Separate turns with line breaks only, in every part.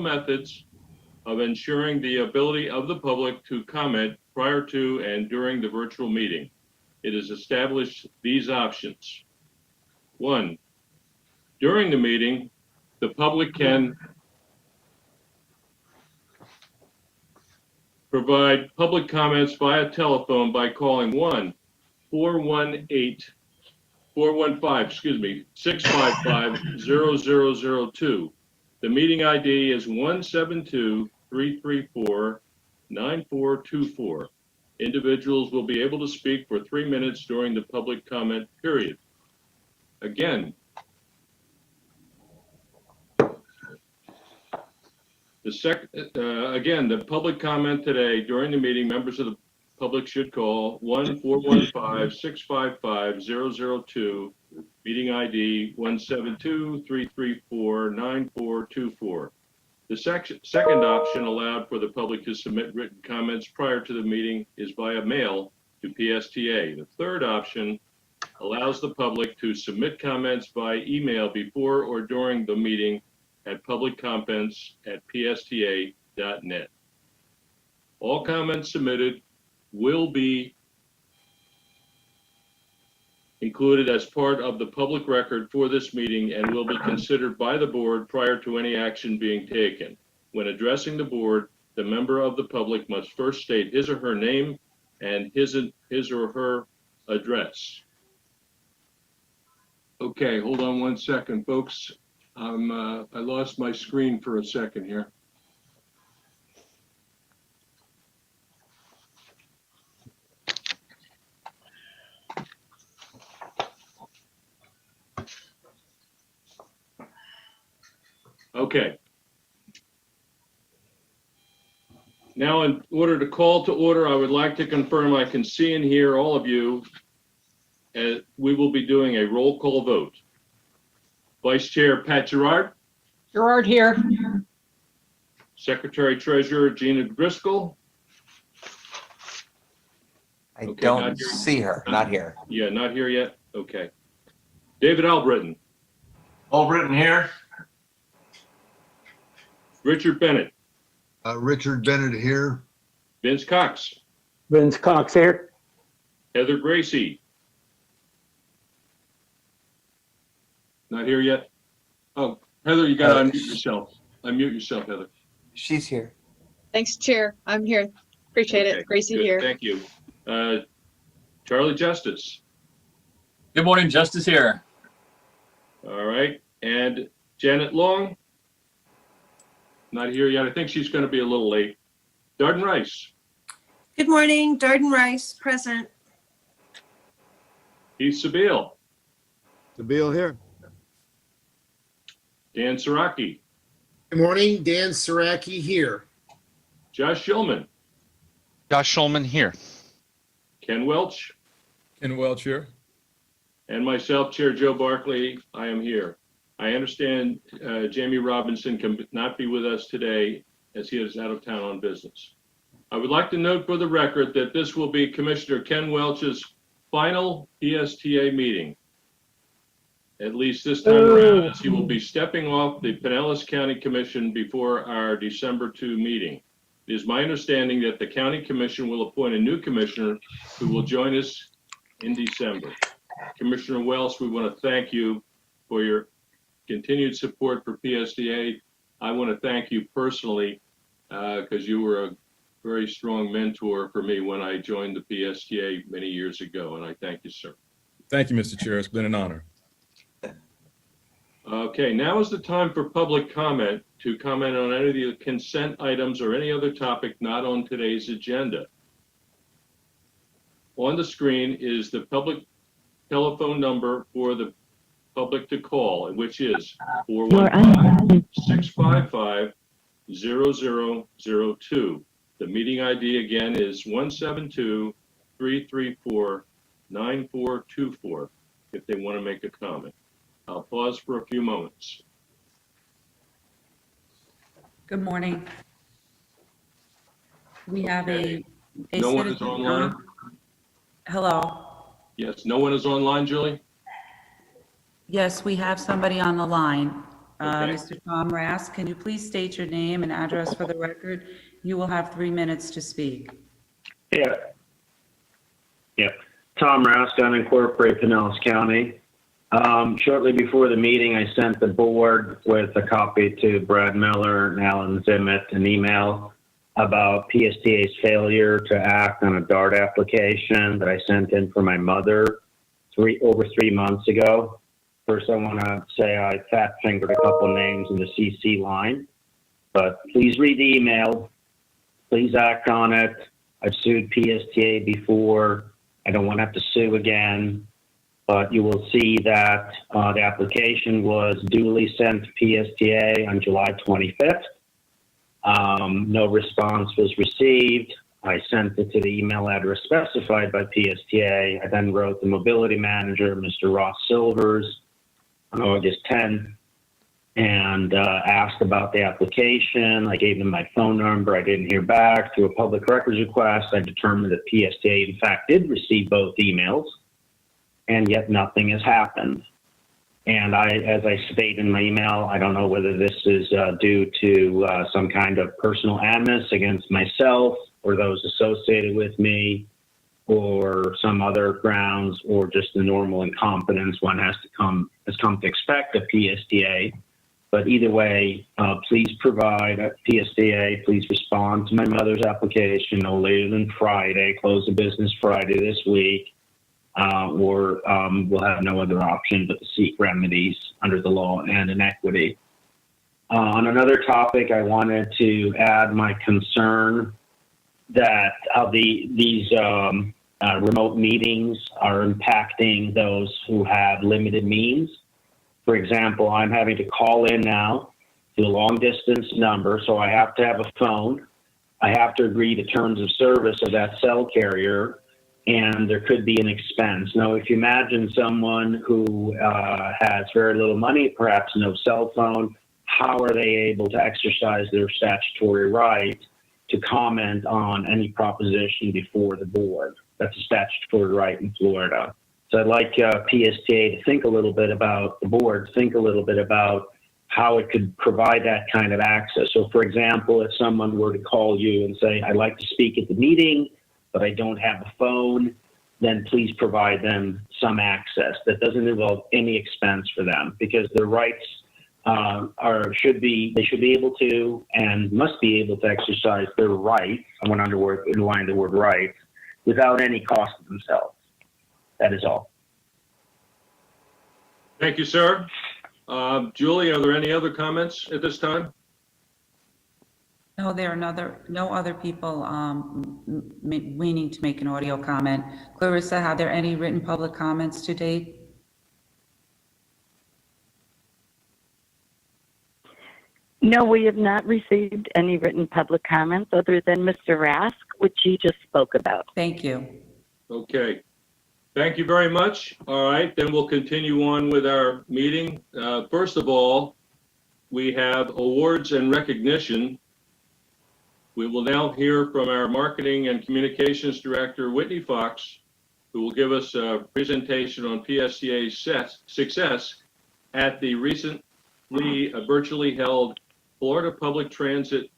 methods of ensuring the ability of the public to comment prior to and during the virtual meeting. It has established these options. 1, during the meeting, the public can provide public comments via telephone by calling 655-0002. The meeting ID is 172-334-9424. Individuals will be able to speak for 3 minutes during the public comment period. Again, the public comment today during the meeting, members of the public should call 1-415-655-002, meeting ID 172-334-9424. The second option allowed for the public to submit written comments prior to the meeting is via mail to PSTA. The third option allows the public to submit comments by email before or during the meeting at publiccomments@psta.net. All comments submitted will be included as part of the public record for this meeting and will be considered by the board prior to any action being taken. When addressing the board, the member of the public must first state his or her name and his or her address. Okay, hold on one second, folks. I lost my screen for a second here. Okay. Now, in order to call to order, I would like to confirm I can see and hear all of you. We will be doing a roll call vote. Vice Chair Pat Gerard.
Gerard here.
Secretary Treasurer Gina Driscoll.
I
Okay,
don't see her, not here.
Yeah, not here yet. Okay. David Albritton.
Albritton here.
Richard Bennett.
Richard Bennett here.
Vince Cox.
Vince Cox here.
Heather Gracie. Not here yet? Oh, Heather, you gotta unmute yourself. Unmute yourself, Heather.
She's here.
Thanks, Chair. I'm here. Appreciate
Okay,
it. Gracie
good,
here.
Thank you. Charlie Justice.
Good morning, Justice here.
All right. And Janet Long. Not here yet. I think she's going to be a little late. Darden Rice.
Good morning, Darden Rice, present.
Keith Sabile.
Sabile here.
Dan Saraki.
Good morning, Dan Saraki here.
Josh Shulman.
Josh Schulman here.
Ken Welch.
Ken Welch here.
And myself, Chair Joe Barkley. I am here. I understand Jamie Robinson can not be with us today as he is out of town on business. I would like to note for the record that this will be Commissioner Ken Welch's final PSTA meeting, at least this time around, as he will be stepping off the Pinellas County Commission before our December 2 meeting. It is my understanding that the County Commission will appoint a new commissioner who will join us in December. Commissioner Welch, we want to thank you for your continued support for PSTA. I want to thank you personally because you were a very strong mentor for me when I joined the PSTA many years ago, and I thank you, sir.
Thank you, Mr. Chair. It's been an honor.
Okay, now is the time for public comment to comment on any of the consent items or any other topic not on today's agenda. On the screen is the public telephone number for the public to call, which is 415-655-0002. The meeting ID again is 172-334-9424 if they want to make a comment. I'll pause for a few moments.
Good morning. We have
Okay.
a
No one is
citizen
online?
Hello.
Yes, no one is online, Julie?
Yes, we have somebody on the line.
Okay.
Mr. Tom Rask, can you please state your name and address for the record? You will have 3 minutes to speak.
Yeah. Yep. Tom Rask, unincorporated Pinellas County. Shortly before the meeting, I sent the board with a copy to Brad Miller and Alan Zimmett an email about PSTA's failure to act on a DART application that I sent in for my mother over 3 months ago. First, I want to say I fat fingered a couple names in the CC line, but please read the email. Please act on it. I've sued PSTA before. I don't want to have to sue again, but you will see that the application was duly sent to PSTA on July 25th. No response was received. I sent it to the email address specified by PSTA. I then wrote the mobility manager, Mr. Ross Silvers, on August 10th and asked about the application. I gave them my phone number. I didn't hear back. Through a public records request, I determined that PSTA, in fact, did receive both emails, and yet nothing has happened. And as I state in my email, I don't know whether this is due to some kind of personal animus against myself or those associated with me, or some other grounds, or just the normal incompetence one has come to expect of PSTA. But either way, please provide PSTA, please respond to my mother's application no later than Friday, close of business Friday this week, or we'll have no other option but to seek remedies under the law and in equity. On another topic, I wanted to add my concern that these remote meetings are impacting those who have limited means. For example, I'm having to call in now to a long distance number, so I have to have a phone. I have to agree to terms of service of that cell carrier, and there could be an expense. Now, if you imagine someone who has very little money, perhaps no cell phone, how are they able to exercise their statutory right to comment on any proposition before the board? That's a statutory right in Florida. So I'd like PSTA to think a little bit about, the board, think a little bit about how it could provide that kind of access. So for example, if someone were to call you and say, I'd like to speak at the meeting, but I don't have a phone, then please provide them some access. That doesn't involve any expense for them, because their rights they should be able to and must be able to exercise their rights. I want to underline the word right, without any cost to themselves. That is all.
Thank you, sir. Julie, are there any other comments at this time?
No, there are no other people meaning to make an audio comment. Clarissa, are there any written public comments to date?
No, we have not received any written public comments other than Mr. Rask, which you just spoke about.
Thank you.
Okay. Thank you very much. All right, then we'll continue on with our meeting. First of all, we have awards and recognition. We will now hear from our Marketing and Communications Director, Whitney Fox, who will give us a presentation on PSTA's success at the recently virtually held Florida Public Transit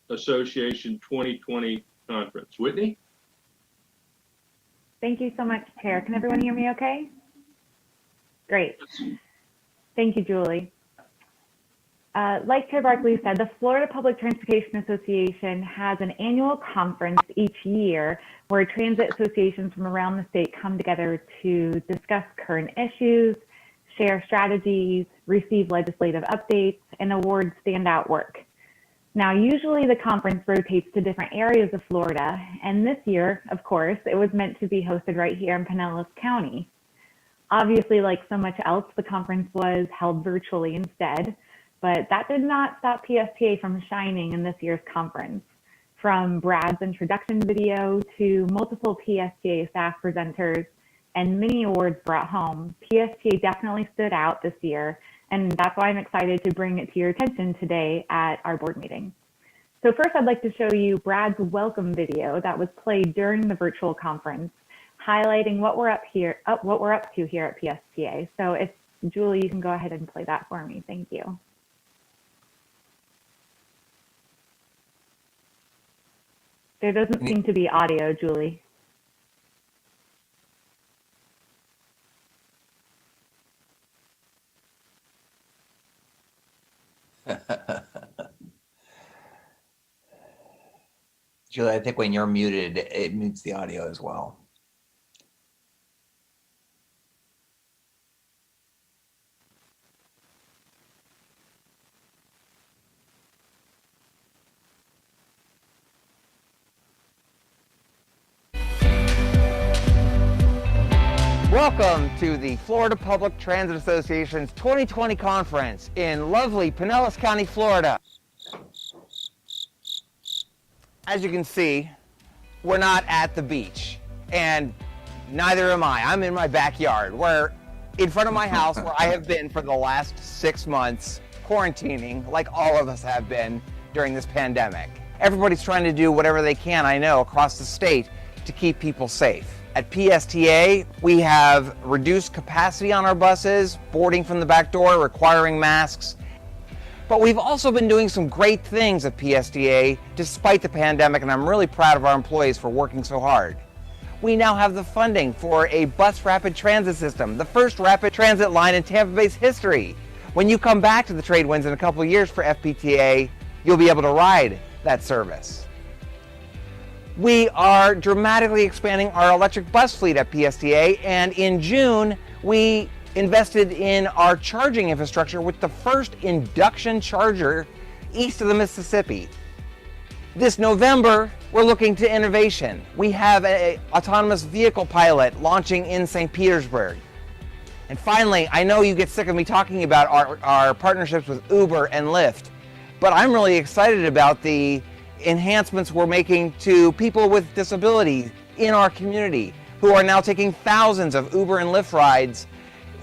Association 2020 conference. Whitney?
Thank you so much, Chair. Can everyone hear me okay? Great. Thank you, Julie. Like Chair Barkley said, the Florida Public Transportation Association has an annual conference each year where transit associations from around the state come together to discuss current issues, share strategies, receive legislative updates, and award standout work. Now, usually the conference rotates to different areas of Florida, and this year, of course, it was meant to be hosted right here in Pinellas County. Obviously, like so much else, the conference was held virtually instead, but that did not stop PSTA from shining in this year's conference. From Brad's introduction video to multiple PSTA staff presenters and many awards brought home, PSTA definitely stood out this year, and that's why I'm excited to bring it to your attention today at our board meeting. So first, I'd like to show you Brad's welcome video that was played during the virtual conference, highlighting what we're up to here at PSTA. So if Julie, you can go ahead and play that for me. Thank you. There doesn't seem to be audio, Julie.
Julie, I think when you're muted, it mutes the audio as well. Welcome to the Florida Public Transit Association's 2020 conference in lovely Pinellas County, Florida. As you can see, we're not at the beach, and neither am I. I'm in my backyard, where in front of my house, where I have been for the last 6 months, quarantining, like all of us have been during this pandemic. Everybody's trying to do whatever they can, I know, across the state to keep people safe. At PSTA, we have reduced capacity on our buses, boarding from the back door, requiring masks. But we've also been doing some great things at PSTA despite the pandemic, and I'm really proud of our employees for working so hard. We now have the funding for a bus rapid transit system, the first rapid transit line in Tampa Bay's history. When you come back to the trade winds in a couple of years for FPTA, you'll be able to ride that service. We are dramatically expanding our electric bus fleet at PSTA, and in June, we invested in our charging infrastructure with the first induction charger east of the Mississippi. This November, we're looking to innovation. We have an autonomous vehicle pilot launching in St. Petersburg. And finally, I know you get sick of me talking about our partnerships with Uber and Lyft, but I'm really excited about the enhancements we're making to people with disabilities in our community who are now taking thousands of Uber and Lyft rides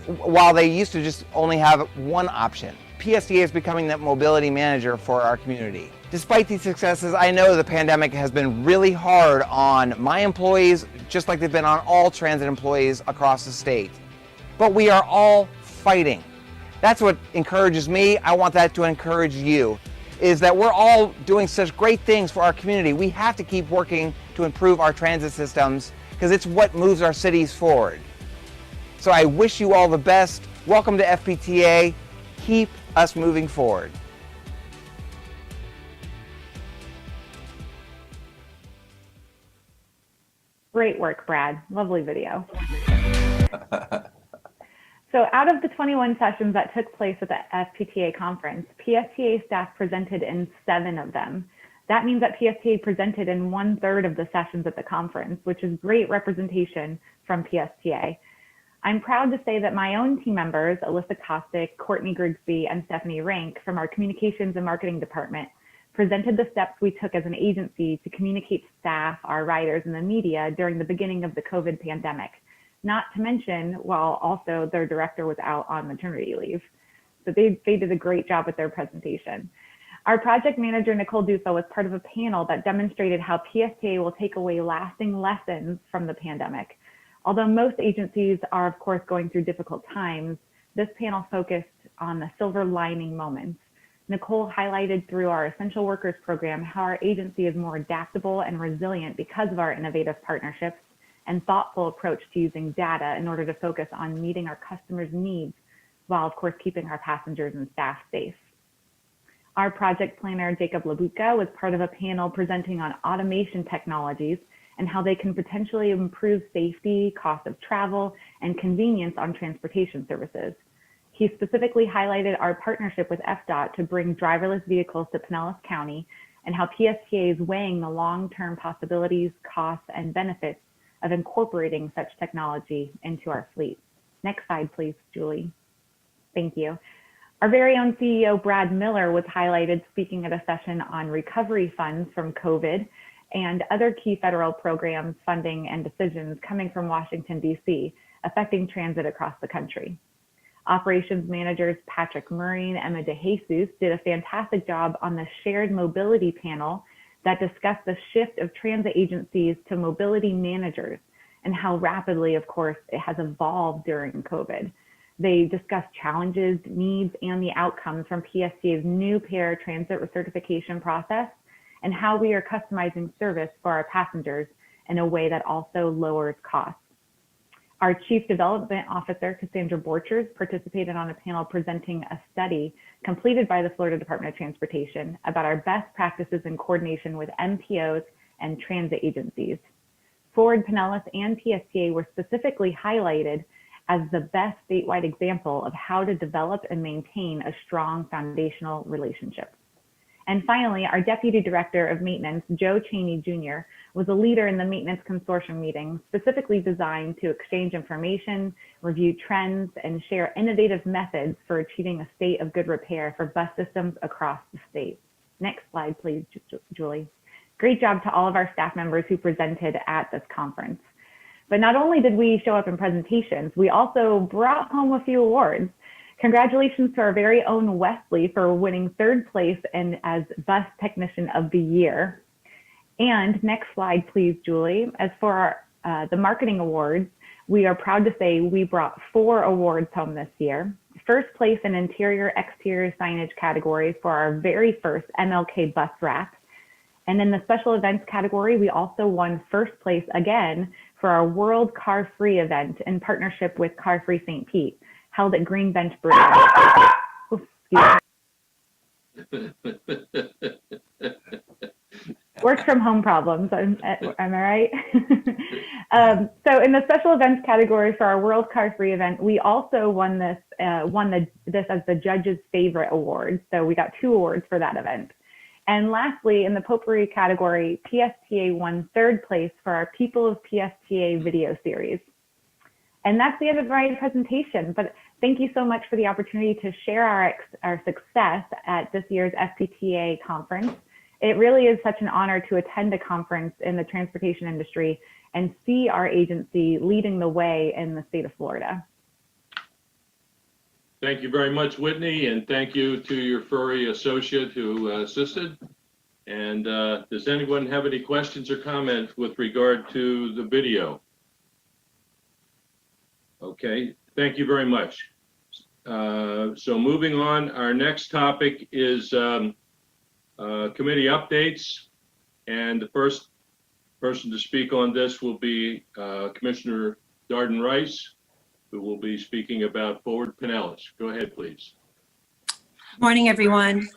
while they used to just only have one option. PSTA is becoming that mobility manager for our community. Despite these successes, I know the pandemic has been really hard on my employees, just like they've been on all transit employees across the state. But we are all fighting. That's what encourages me. I want that to encourage you, is that we're all doing such great things for our community. We have to keep working to improve our transit systems because it's what moves our cities forward. So I wish you all the best. Welcome to FPTA. Keep us moving forward.
Great work, Brad. Lovely video. So out of the 21 sessions that took place at the FPTA conference, PSTA staff presented in 7 of them. That means that PSTA presented in 1/3 of the sessions at the conference, which is great representation from PSTA. I'm proud to say that my own team members, Alyssa Kostick, Courtney Grigsby, and Stephanie Rank from our communications and marketing department, presented the steps we took as an agency to communicate to staff, our riders, and the media during the beginning of the COVID pandemic. Not to mention, while also their director was out on maternity leave. So they did a great job with their presentation. Our project manager, Nicole Dufa, was part of a panel that demonstrated how PSTA will take away lasting lessons from the pandemic. Although most agencies are, of course, going through difficult times, this panel focused on the silver lining moments. Nicole highlighted through our Essential Workers program how our agency is more adaptable and resilient because of our innovative partnerships and thoughtful approach to using data in order to focus on meeting our customers' needs while, of course, keeping our passengers and staff safe. Our project planner, Jacob Labuka, was part of a panel presenting on automation technologies and how they can potentially improve safety, cost of travel, and convenience on transportation services. He specifically highlighted our partnership with FDOT to bring driverless vehicles to Pinellas County and how PSTA is weighing the long-term possibilities, costs, and benefits of incorporating such technology into our fleet. Next slide, please, Julie. Thank you. Our very own CEO, Brad Miller, was highlighted speaking at a session on recovery funds from COVID and other key federal programs, funding, and decisions coming from Washington, D.C., affecting transit across the country. Operations managers Patrick Murray and Emma DeJesus did a fantastic job on the shared mobility panel that discussed the shift of transit agencies to mobility managers and how rapidly, of course, it has evolved during COVID. They discussed challenges, needs, and the outcomes from PSTA's new paratransit recertification process and how we are customizing service for our passengers in a way that also lowers costs. Our Chief Development Officer, Cassandra Borchers, participated on a panel presenting a study completed by the Florida Department of Transportation about our best practices in coordination with MPOs and transit agencies. Forward, Pinellas, and PSTA were specifically highlighted as the best statewide example of how to develop and maintain a strong foundational relationship. And finally, our Deputy Director of Maintenance, Joe Cheney Jr., was a leader in the Maintenance Consortium meeting, specifically designed to exchange information, review trends, and share innovative methods for achieving a state of good repair for bus systems across the state. Next slide, please, Julie. Great job to all of our staff members who presented at this conference. But not only did we show up in presentations, we also brought home a few awards. Congratulations to our very own Wesley for winning 3rd place and as Bus Technician of the Year. And next slide, please, Julie. As for our, the marketing awards, we are proud to say we brought 4 awards home this year. 1st place in interior exterior signage category for our very first MLK bus wrap. And in the special events category, we also won 1st place again for our World Car Free event in partnership with Car Free St. Pete, held at Green Bench Bridge. Work from home problems, am I right? So in the special events category for our World Car Free event, we also won this as the judge's favorite award. So we got 2 awards for that event. And lastly, in the potpourri category, PSTA won 3rd place for our People of PSTA video series. And that's the end of my presentation, but thank you so much for the opportunity to share our success at this year's FPTA conference. It really is such an honor to attend a conference in the transportation industry and see our agency leading the way in the state of Florida.
Thank you very much, Whitney, and thank you to your furry associate who assisted. And does anyone have any questions or comments with regard to the video? Okay, thank you very much. So moving on, our next topic is committee updates. And the first person to speak on this will be Commissioner Darden Rice, who will be speaking about Forward Pinellas. Go ahead, please.
Morning, everyone.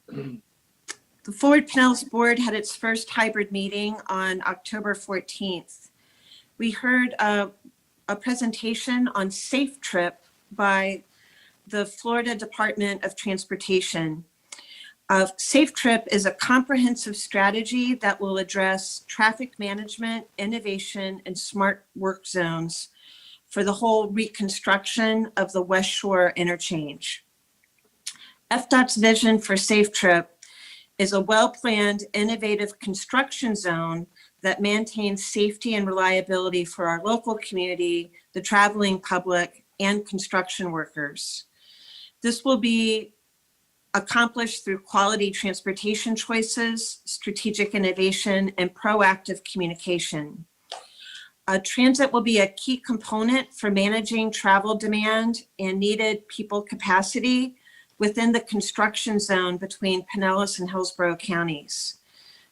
The Forward Pinellas Board had its first hybrid meeting on October 14th. We heard a presentation on Safe Trip by the Florida Department of Transportation. Safe Trip is a comprehensive strategy that will address traffic management, innovation, and smart work zones for the whole reconstruction of the West Shore interchange. FDOT's vision for Safe Trip is a well-planned, innovative construction zone that maintains safety and reliability for our local community, the traveling public, and construction workers. This will be accomplished through quality transportation choices, strategic innovation, and proactive communication. Transit will be a key component for managing travel demand and needed people capacity within the construction zone between Pinellas and Hillsborough counties.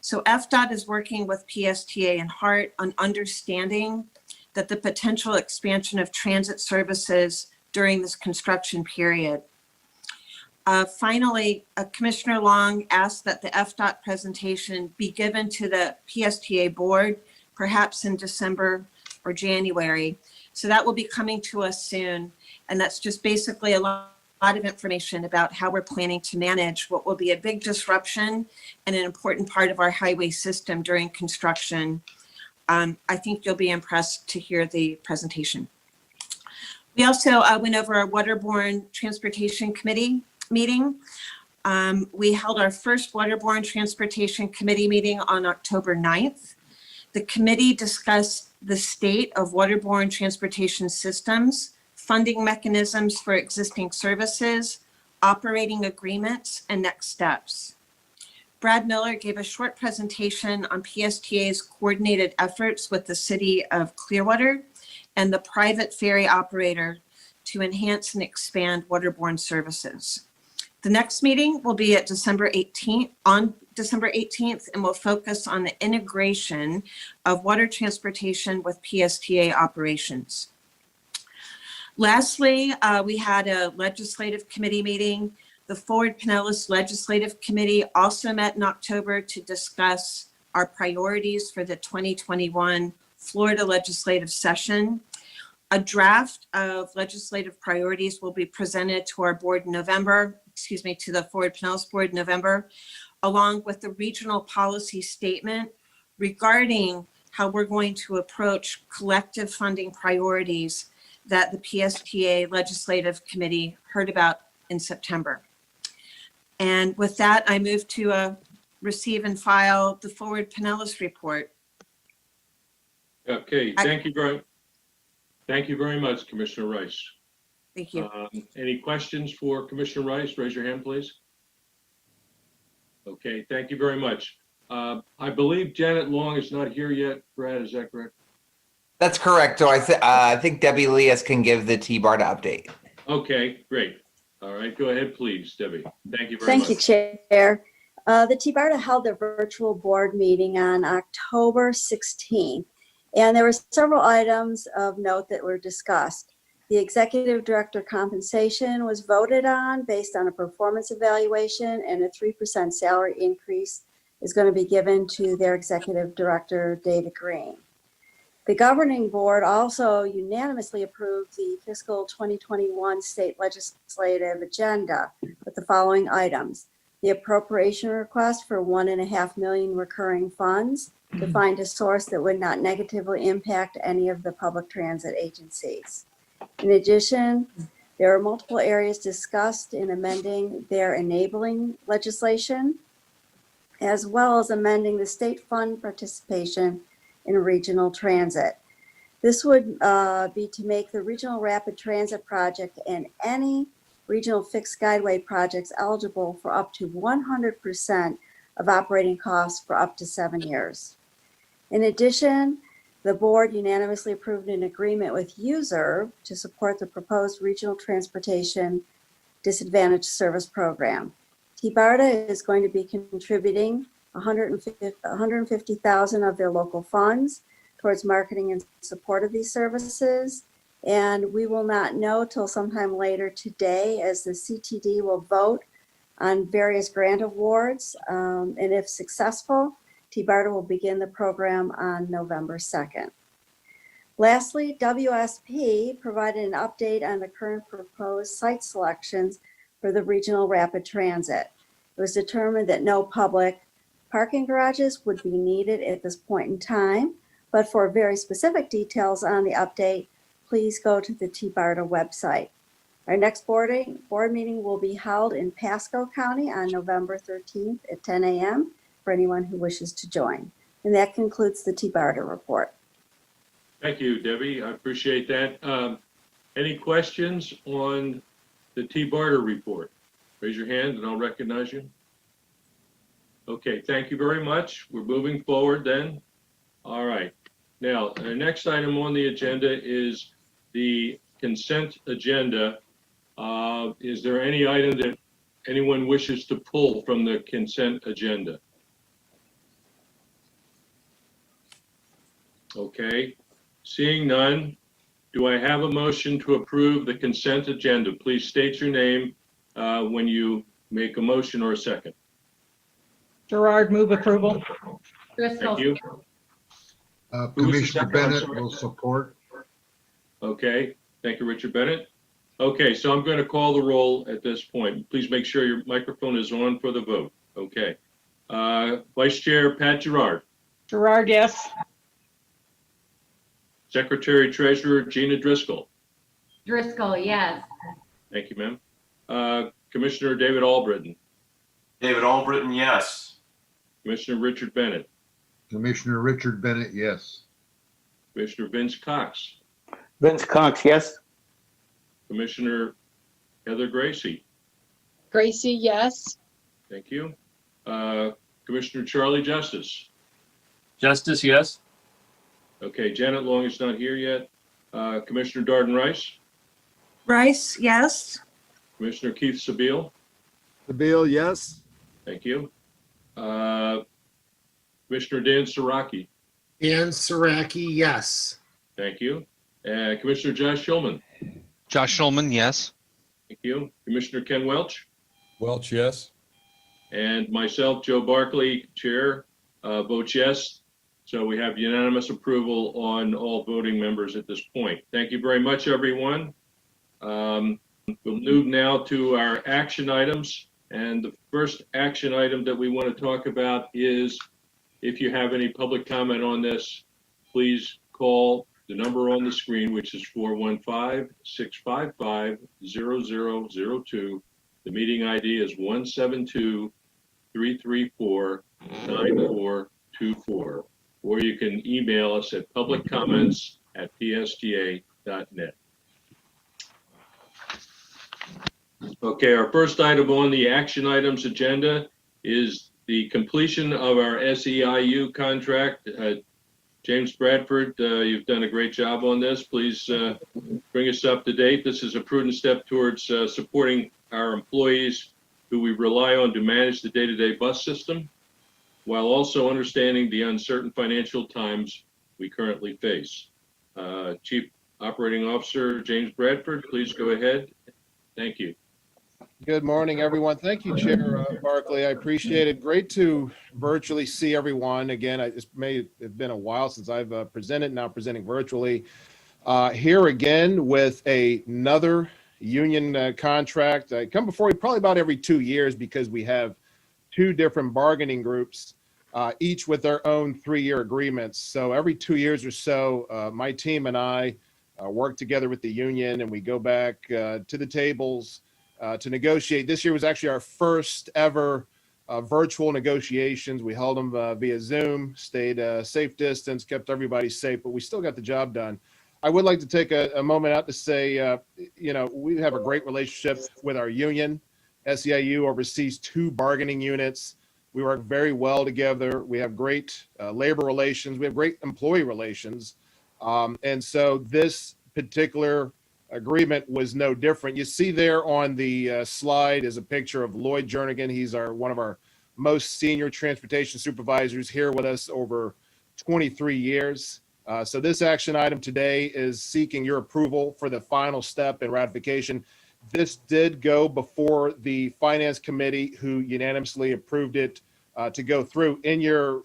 So FDOT is working with PSTA and HART on understanding that the potential expansion of transit services during this construction period. Finally, Commissioner Long asked that the FDOT presentation be given to the PSTA board, perhaps in December or January. So that will be coming to us soon. And that's just basically a lot of information about how we're planning to manage what will be a big disruption and an important part of our highway system during construction. I think you'll be impressed to hear the presentation. We also went over our Waterborne Transportation Committee meeting. We held our first Waterborne Transportation Committee meeting on October 9th. The committee discussed the state of waterborne transportation systems, funding mechanisms for existing services, operating agreements, and next steps. Brad Miller gave a short presentation on PSTA's coordinated efforts with the city of Clearwater and the private ferry operator to enhance and expand waterborne services. The next meeting will be on December 18th, and will focus on the integration of water transportation with PSTA operations. Lastly, we had a legislative committee meeting. The Forward Pinellas Legislative Committee also met in October to discuss our priorities for the 2021 Florida legislative session. A draft of legislative priorities will be presented to our board in November, to the Forward Pinellas Board in November, along with the regional policy statement regarding how we're going to approach collective funding priorities that the PSTA Legislative Committee heard about in September. And with that, I move to receive and file the Forward Pinellas report.
Okay, thank you very much, Commissioner Rice.
Thank you.
Any questions for Commissioner Rice? Raise your hand, please. Okay, thank you very much. I believe Janet Long is not here yet. Brad, is that correct?
That's correct. So I think Debbie Elias can give the T-BARTA update.
Okay, great. All right, go ahead, please, Debbie. Thank you very much.
Thank you, Chair. The T-BARTA held their virtual board meeting on October 16th, and there were several items of note that were discussed. The executive director compensation was voted on based on a performance evaluation, and a 3% salary increase is going to be given to their executive director, David Green. The governing board also unanimously approved the fiscal 2021 state legislative agenda with the following items: the appropriation request for $1.5 million recurring funds to find a source that would not negatively impact any of the public transit agencies. In addition, there are multiple areas discussed in amending their enabling legislation, as well as amending the state fund participation in regional transit. This would be to make the Regional Rapid Transit Project and any regional fixed guideway projects eligible for up to 100% of operating costs for up to 7 years. In addition, the board unanimously approved an agreement with USERV to support the proposed regional transportation disadvantaged service program. T-BARTA is going to be contributing $150,000 of their local funds towards marketing and support of these services. And we will not know till sometime later today, as the CTD will vote on various grant awards. And if successful, T-BARTA will begin the program on November 2nd. Lastly, WSP provided an update on the current proposed site selections for the regional rapid transit. It was determined that no public parking garages would be needed at this point in time, but for very specific details on the update, please go to the T-BARTA website. Our next board meeting will be held in Pasco County on November 13th at 10 a.m. for anyone who wishes to join. And that concludes the T-BARTA report.
Thank you, Debbie. I appreciate that. Any questions on the T-BARTA report? Raise your hand and I'll recognize you. Okay, thank you very much. We're moving forward then. All right. Now, our next item on the agenda is the consent agenda. Is there any item that anyone wishes to pull from the consent agenda? Okay, seeing none, do I have a motion to approve the consent agenda? Please state your name when you make a motion or a second.
Gerard, move approval.
Thank you.
Commissioner Bennett will support.
Okay, thank you, Richard Bennett. Okay, so I'm going to call the roll at this point. Please make sure your microphone is on for the vote. Okay. Vice Chair Pat Gerard.
Gerard, yes.
Secretary Treasurer Gina Driscoll.
Driscoll, yes.
Thank you, ma'am. Commissioner David Albritton.
David Albritton, yes.
Commissioner Richard Bennett.
Commissioner Richard Bennett, yes.
Commissioner Vince Cox.
Vince Cox, yes.
Commissioner Heather Gracie.
Gracie, yes.
Thank you. Commissioner Charlie Justice.
Justice, yes.
Okay, Janet Long is not here yet. Commissioner Darden Rice.
Rice, yes.
Commissioner Keith Sabile.
Sabile, yes.
Thank you. Commissioner Dan Saraki,
Dan Saraki, yes.
thank you. Commissioner Josh Schulman,
Josh Schulman, yes.
thank you. Commissioner Ken Welch,
Welch, yes.
and myself, Joe Barkley, Chair, votes yes. So we have unanimous approval on all voting members at this point. Thank you very much, everyone. We'll move now to our action items. And the first action item that we want to talk about is, if you have any public comment on this, please call the number on the screen, which is 415-655-0002. The meeting ID is 172-334-9424. Or you can email us at publiccomments@psga.net. Okay, our first item on the action items agenda is the completion of our SEIU contract. James Bradford, you've done a great job on this. Please bring us up to date. This is a prudent step towards supporting our employees who we rely on to manage the day-to-day bus system, while also understanding the uncertain financial times we currently face. Chief Operating Officer James Bradford, please go ahead. Thank you.
Good morning, everyone. Thank you, Chair Barkley. I appreciate it. Great to virtually see everyone. Again, it may have been a while since I've presented, now presenting virtually. Here again with another union contract. I come before you probably about every 2 years because we have two different bargaining groups, each with their own 3-year agreements. So every 2 years or so, my team and I work together with the union, and we go back to the tables to negotiate. This year was actually our first ever virtual negotiations. We held them via Zoom, stayed a safe distance, kept everybody safe, but we still got the job done. I would like to take a moment out to say, we have a great relationship with our union. SEIU oversees 2 bargaining units. We work very well together. We have great labor relations. We have great employee relations. And so this particular agreement was no different. You see there on the slide is a picture of Lloyd Jernigan. He's one of our most senior transportation supervisors, here with us over 23 years. So this action item today is seeking your approval for the final step in ratification. This did go before the Finance Committee, who unanimously approved it to go through. In your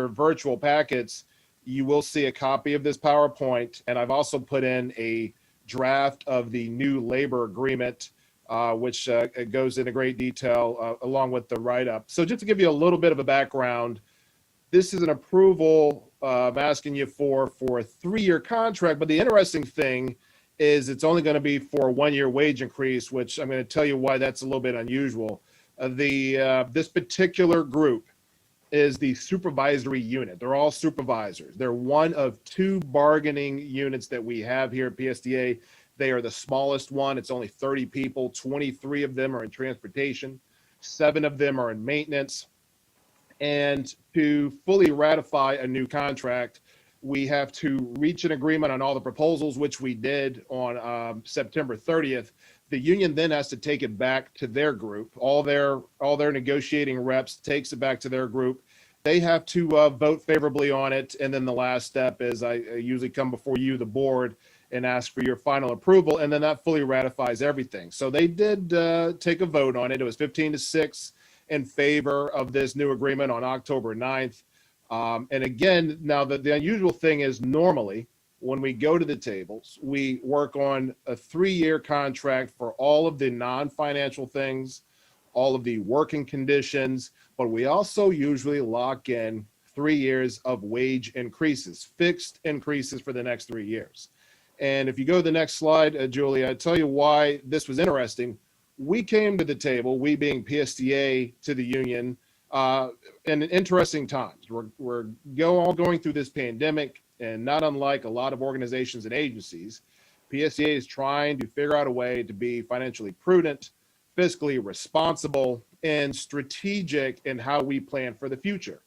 virtual packets, you will see a copy of this PowerPoint, and I've also put in a draft of the new labor agreement, which goes into great detail along with the write-up. So just to give you a little bit of a background, this is an approval I'm asking you for a 3-year contract, but the interesting thing is it's only going to be for a 1-year wage increase, which I'm going to tell you why that's a little bit unusual. This particular group is the supervisory unit. They're all supervisors. They're one of 2 bargaining units that we have here at PSDA. They are the smallest one. It's only 30 people. 23 of them are in transportation. 7 of them are in maintenance. And to fully ratify a new contract, we have to reach an agreement on all the proposals, which we did on September 30th. The union then has to take it back to their group. All their negotiating reps takes it back to their group. They have to vote favorably on it. And then the last step is I usually come before you, the board, and ask for your final approval. And then that fully ratifies everything. So they did take a vote on it. It was 15-6 in favor of this new agreement on October 9th. And again, now the unusual thing is normally when we go to the tables, we work on a 3-year contract for all of the non-financial things, all of the working conditions, but we also usually lock in 3 years of wage increases, fixed increases for the next 3 years. And if you go to the next slide, Julie, I tell you why this was interesting. We came to the table, we being PSDA, to the union in interesting times. We're all going through this pandemic, and not unlike a lot of organizations and agencies, PSDA is trying to figure out a way to be financially prudent, fiscally responsible, and strategic in how we plan for the future.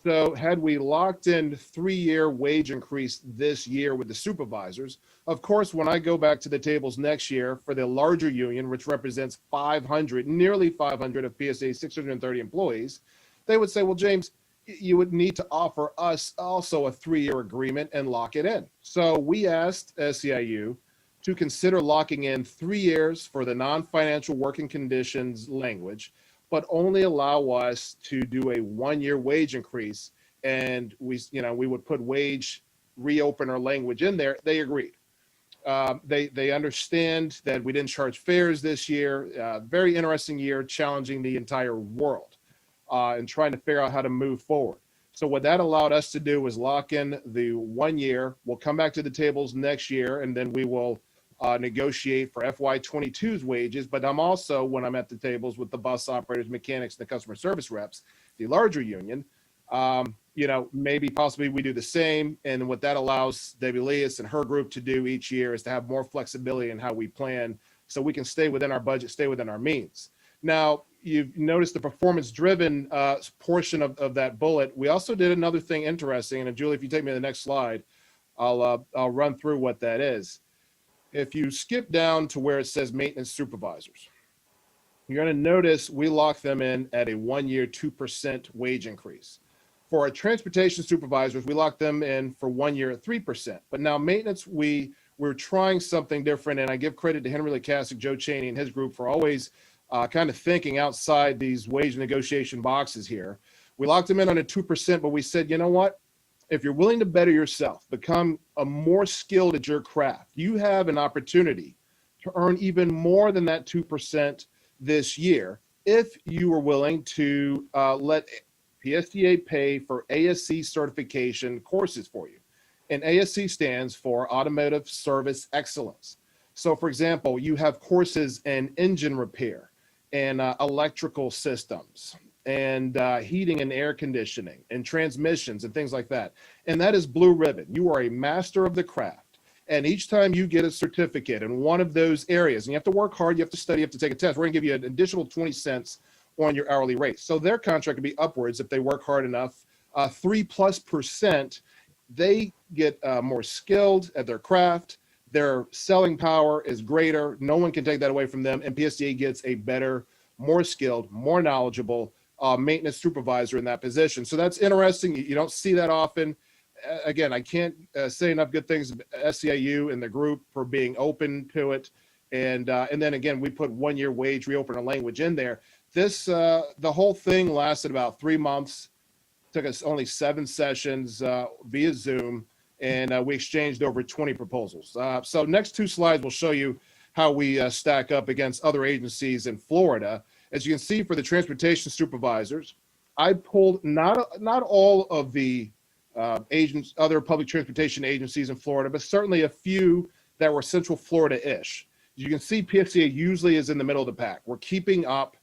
So had we locked in 3-year wage increase this year with the supervisors, of course, when I go back to the tables next year for the larger union, which represents 500, nearly 500 of PSA's 630 employees, they would say, well, James, you would need to offer us also a 3-year agreement and lock it in. So we asked SEIU to consider locking in 3 years for the non-financial working conditions language, but only allow us to do a 1-year wage increase. And we would put wage reopener language in there. They agreed. They understand that we didn't charge fares this year. Very interesting year, challenging the entire world and trying to figure out how to move forward. So what that allowed us to do was lock in the 1 year. We'll come back to the tables next year, and then we will negotiate for FY22's wages. But I'm also, when I'm at the tables with the bus operators, mechanics, and the customer service reps, the larger union, maybe possibly we do the same. And what that allows Debbie Leas and her group to do each year is to have more flexibility in how we plan so we can stay within our budget, stay within our means. Now, you've noticed the performance-driven portion of that bullet. We also did another thing interesting. And Julie, if you take me to the next slide, I'll run through what that is. If you skip down to where it says maintenance supervisors, you're going to notice we lock them in at a 1-year 2% wage increase. For our transportation supervisors, we lock them in for 1 year at 3%. But now maintenance, we're trying something different. And I give credit to Henry LeCassick, Joe Cheney, and his group for always kind of thinking outside these wage negotiation boxes here. We locked them in on a 2%, but we said, you know what? If you're willing to better yourself, become more skilled at your craft, you have an opportunity to earn even more than that 2% this year if you are willing to let PSTA pay for ASC certification courses for you. And ASC stands for Automotive Service Excellence. So for example, you have courses in engine repair and electrical systems and heating and air conditioning and transmissions and things like that. And that is blue ribbon. You are a master of the craft. And each time you get a certificate in one of those areas, and you have to work hard, you have to study, you have to take a test, we're gonna give you an additional 20 cents on your hourly rate. So their contract could be upwards if they work hard enough. 3+%, they get more skilled at their craft. Their selling power is greater. No one can take that away from them. And PSTA gets a better, more skilled, more knowledgeable maintenance supervisor in that position. So that's interesting. You don't see that often. Again, I can't say enough good things about SEIU and the group for being open to it. And then again, we put 1 year wage reopener language in there. This, the whole thing lasted about 3 months, took us only 7 sessions via Zoom, and we exchanged over 20 proposals. So next 2 slides will show you how we stack up against other agencies in Florida. As you can see for the transportation supervisors, I pulled not all of the other public transportation agencies in Florida, but certainly a few that were Central Florida-ish. You can see PSTA usually is in the middle of the pack. We're keeping up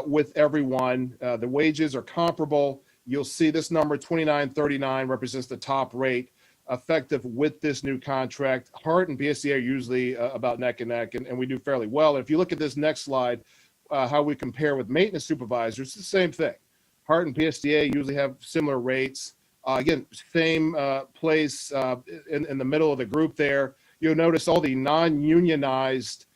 with everyone. The wages are comparable. You'll see this number 2939 represents the top rate effective with this new contract. Hart and PSTA are usually about neck and neck, and we do fairly well. And if you look at this next slide, how we compare with maintenance supervisors, it's the same thing. Hart and PSTA usually have similar rates. Again, same place in the middle of the group there. You'll notice all the non-unionized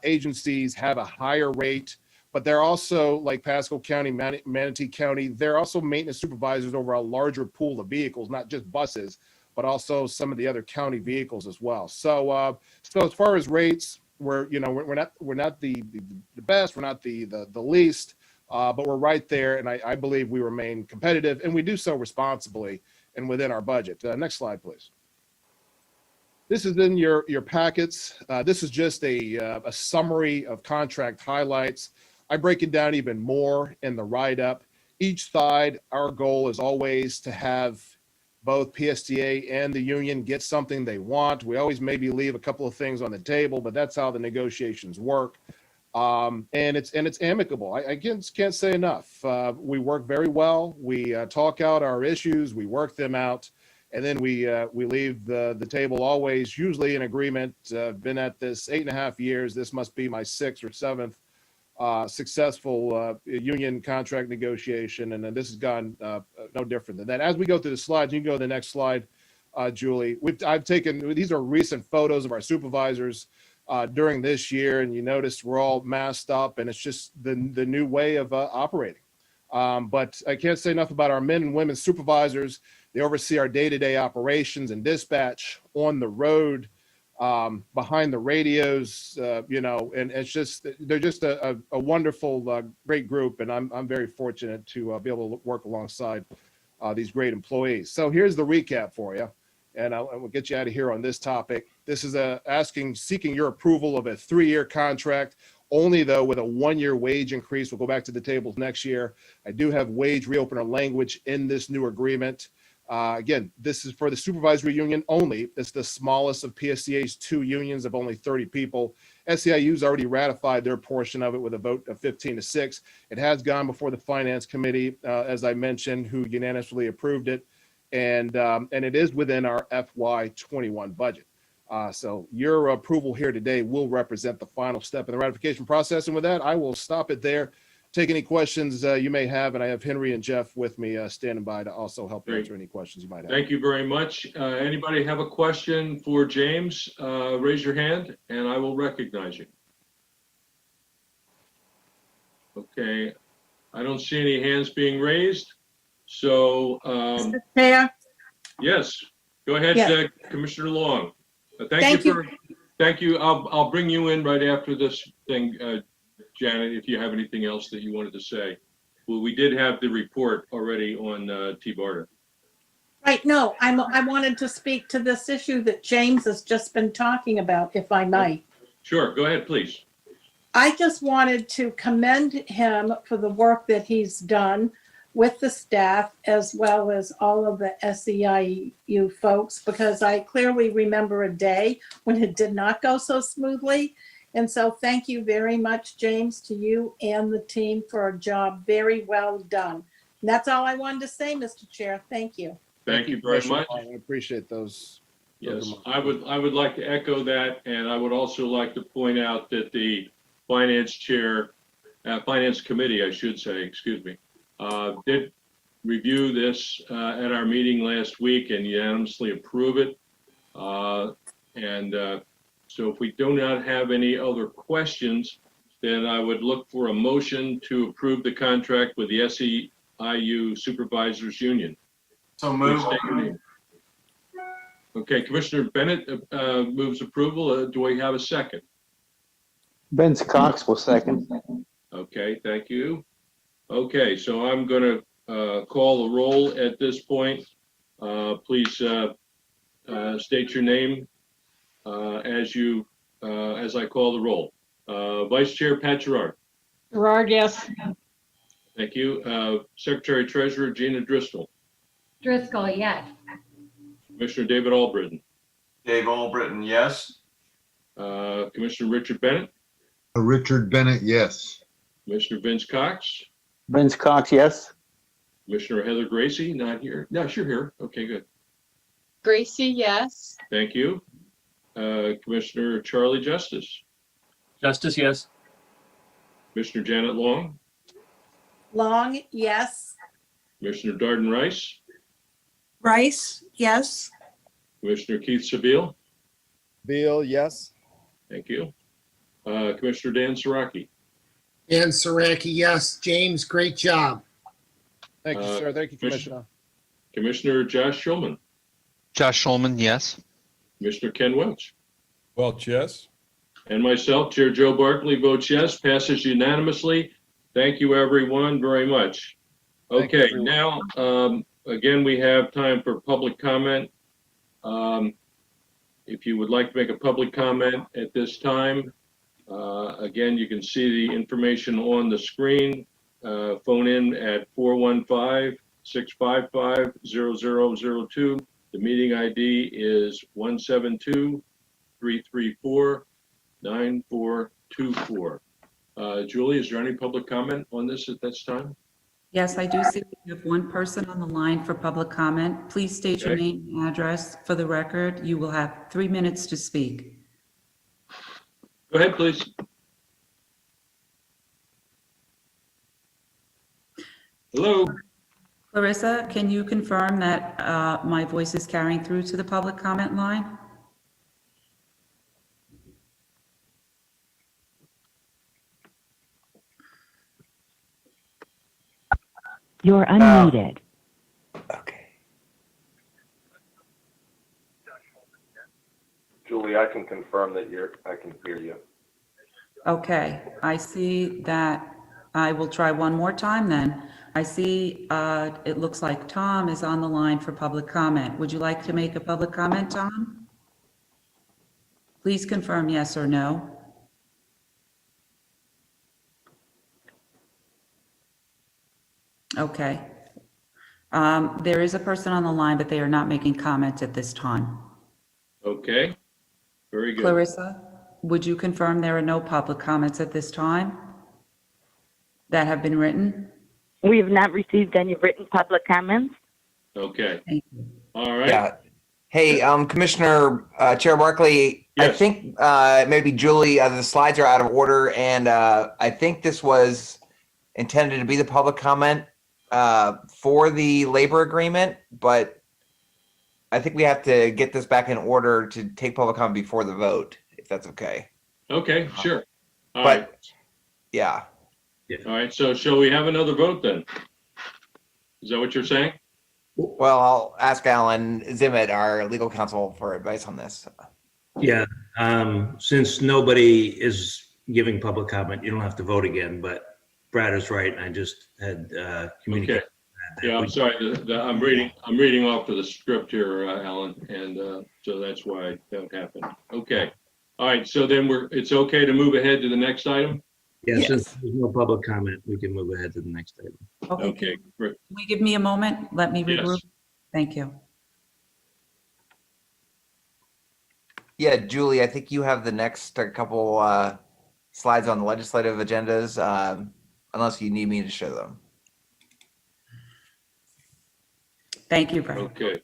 agencies have a higher rate, but they're also, like Pasco County, Manatee County, they're also maintenance supervisors over a larger pool of vehicles, not just buses, but also some of the other county vehicles as well. So as far as rates, we're not the best, we're not the least, but we're right there, and I believe we remain competitive, and we do so responsibly and within our budget. Next slide, please. This is in your packets. This is just a summary of contract highlights. I break it down even more in the write-up. Each side, our goal is always to have both PSTA and the union get something they want. We always maybe leave a couple of things on the table, but that's how the negotiations work. And it's amicable. I can't say enough. We work very well. We talk out our issues. We work them out. And then we leave the table always usually in agreement. Been at this 8.5 years. This must be my 6th or 7th successful union contract negotiation. And then this has gone no different than that. As we go through the slides, you can go to the next slide, Julie. I've taken, these are recent photos of our supervisors during this year. And you notice we're all masked up, and it's just the new way of operating. But I can't say enough about our men and women supervisors. They oversee our day-to-day operations and dispatch on the road, behind the radios, and it's just, they're just a wonderful, great group. And I'm very fortunate to be able to work alongside these great employees. So here's the recap for you, and we'll get you out of here on this topic. This is seeking your approval of a 3-year contract, only though with a 1-year wage increase. We'll go back to the tables next year. I do have wage reopener language in this new agreement. Again, this is for the supervisory union only. It's the smallest of PSCA's 2 unions of only 30 people. SEIU's already ratified their portion of it with a vote of 15-6. It has gone before the finance committee, as I mentioned, who unanimously approved it. And it is within our FY21 budget. So your approval here today will represent the final step in the ratification process. And with that, I will stop it there. Take any questions you may have, and I have Henry and Jeff with me standing by to also help answer any questions you might have.
Thank you very much. Anybody have a question for James? Raise your hand and I will recognize you. Okay, I don't see any hands being raised. So,
Mr. Chair?
yes, go ahead,
Yeah.
Commissioner Long.
Thank you.
Thank you. I'll bring you in right after this thing, Janet, if you have anything else that you wanted to say. Well, we did have the report already on T-Barter.
Right, no, I wanted to speak to this issue that James has just been talking about, if I might.
Sure, go ahead, please.
I just wanted to commend him for the work that he's done with the staff as well as all of the SEIU folks, because I clearly remember a day when it did not go so smoothly. And so thank you very much, James, to you and the team for a job very well done. And that's all I wanted to say, Mr. Chair. Thank you.
Thank you very much.
I appreciate those.
Yes, I would like to echo that, and I would also like to point out that the finance committee, I should say, excuse me, did review this at our meeting last week and unanimously approve it. So if we do not have any other questions, then I would look for a motion to approve the contract with the SEIU Supervisors Union.
So moved.
Please state your name. Okay, Commissioner Bennett moves approval. Do we have a second?
Vince Cox will second.
Okay, thank you. Okay, so I'm going to call the roll at this point. Please state your name as I call the roll. Vice Chair Pat Gerard.
Gerard, yes.
Thank you. Secretary Treasurer Gina Driscoll.
Driscoll, yes.
Commissioner David Albritton.
Dave Albritton, yes.
Commissioner Richard Bennett.
Richard Bennett, yes.
Commissioner Vince Cox.
Vince Cox, yes.
Commissioner Heather Gracie, not here. No, you're here. Okay, good.
Gracie, yes.
Thank you. Commissioner Charlie Justice.
Justice, yes.
Commissioner Janet Long.
Long, yes.
Commissioner Darden Rice.
Rice, yes.
Commissioner Keith Sabile.
Beal, yes.
Thank you. Commissioner Dan Saraki.
Dan Saraki, yes. James, great job.
Thank you, sir. Thank you, Commissioner.
Commissioner Josh Schulman.
Josh Schulman, yes.
Commissioner Ken Welch.
Welch, yes.
And myself, Chair Joe Barkley, votes yes, passes unanimously. Thank you, everyone, very much. Okay, now, again, we have time for public comment. If you would like to make a public comment at this time, again, you can see the information on the screen. Phone in at 415-655-0002. The meeting ID is 172-334-9424. Julie, is there any public comment on this at this time?
Yes, I do see we have one person on the line for public comment. Please state your name and address for the record. You will have 3 minutes to speak.
Go ahead, please. Hello.
Clarissa, can you confirm that my voice is carrying through to the public comment line?
You're unmuted.
Okay.
Julie, I can confirm that I can hear you.
Okay, I see that. I will try one more time then. I see, it looks like Tom is on the line for public comment. Would you like to make a public comment, Tom? Please confirm yes or no. Okay. There is a person on the line, but they are not making comment at this time.
Okay, very good.
Clarissa, would you confirm there are no public comments at this time that have been written?
We have not received any written public comments.
Okay,
Thank you.
all right.
Yeah. Hey, Commissioner, Chair Barkley, I
Yes.
think maybe Julie, the slides are out of order, and I think this was intended to be the public comment for the labor agreement, but I think we have to get this back in order to take public comment before the vote, if that's okay.
Okay, sure. All
But
right,
yeah,
all right, so shall we have another vote then? Is that what you're saying?
well, I'll ask Alan Zimmett, our legal counsel, for advice on this.
Yeah, since nobody is giving public comment, you don't have to vote again, but Brad is right. I just had communicated.
Okay. Yeah, I'm sorry. I'm reading off of the script here, Alan, and so that's why that happened. Okay. All right. So then it's okay to move ahead to the next item.
Yeah,
Yes.
since there's no public comment, we can move ahead to the next item.
Okay. Great.
Can we give me a moment? Let me
Yes.
regroup. Thank you.
Yeah, Julie, I think you have the next couple slides on the legislative agendas, unless you need me to show them.
Thank you, Brad.
Okay.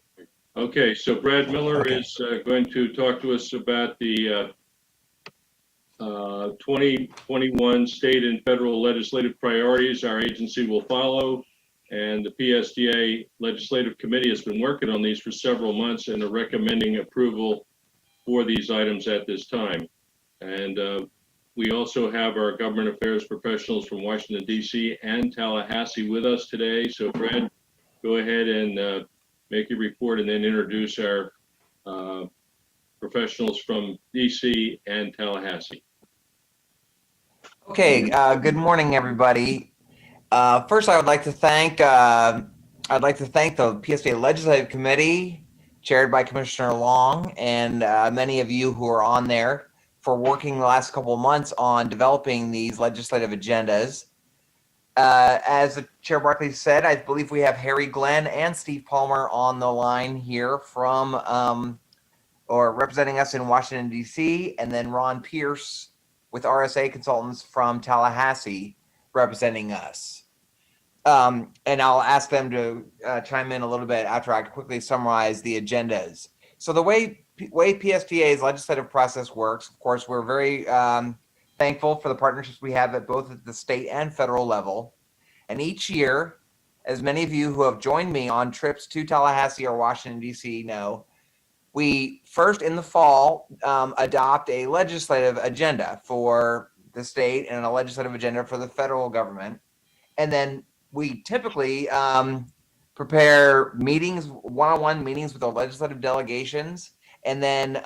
Okay. So Brad Miller is going to talk to us about the 2021 state and federal legislative priorities our agency will follow. And the PSDA Legislative Committee has been working on these for several months and are recommending approval for these items at this time. And we also have our government affairs professionals from Washington, D.C. and Tallahassee with us today. So Brad, go ahead and make your report and then introduce our professionals from D.C. and Tallahassee.
Okay, good morning, everybody. First, I would like to thank the PSDA Legislative Committee, chaired by Commissioner Long, and many of you who are on there for working the last couple of months on developing these legislative agendas. As the Chair Barkley said, I believe we have Harry Glenn and Steve Palmer on the line here from, or representing us in Washington, D.C., and then Ron Pierce with RSA Consultants from Tallahassee representing us. And I'll ask them to chime in a little bit after I quickly summarize the agendas. So the way PSDA's legislative process works, of course, we're very thankful for the partnerships we have at both at the state and federal level. And each year, as many of you who have joined me on trips to Tallahassee or Washington, D.C. know, we first in the fall adopt a legislative agenda for the state and a legislative agenda for the federal government. And then we typically prepare meetings, one-on-one meetings with the legislative delegations, and then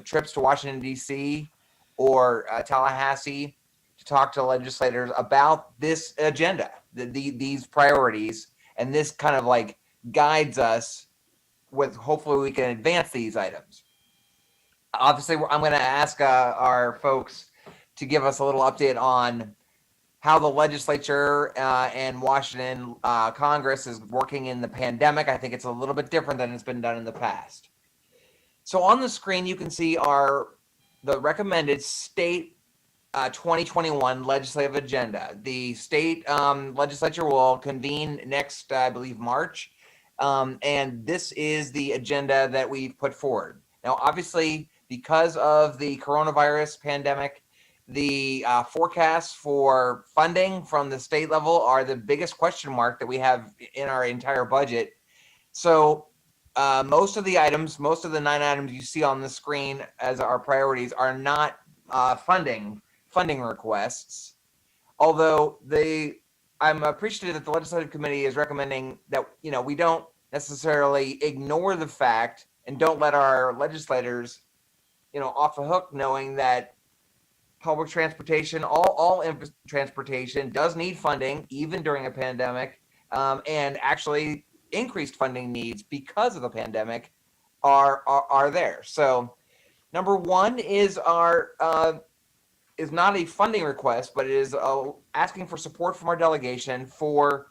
trips to Washington, D.C. or Tallahassee to talk to legislators about this agenda, these priorities, and this kind of like guides us with hopefully we can advance these items. Obviously, I'm going to ask our folks to give us a little update on how the legislature and Washington Congress is working in the pandemic. I think it's a little bit different than it's been done in the past. So on the screen, you can see the recommended state 2021 legislative agenda. The state legislature will convene next, I believe, March. And this is the agenda that we've put forward. Now, obviously, because of the coronavirus pandemic, the forecasts for funding from the state level are the biggest question mark that we have in our entire budget. So most of the items, most of the 9 items you see on the screen as our priorities are not funding requests, although I'm appreciative that the legislative committee is recommending that, we don't necessarily ignore the fact and don't let our legislators, off the hook, knowing that public transportation, all transportation does need funding, even during a pandemic, and actually increased funding needs because of the pandemic are there. So number one is is not a funding request, but it is asking for support from our delegation for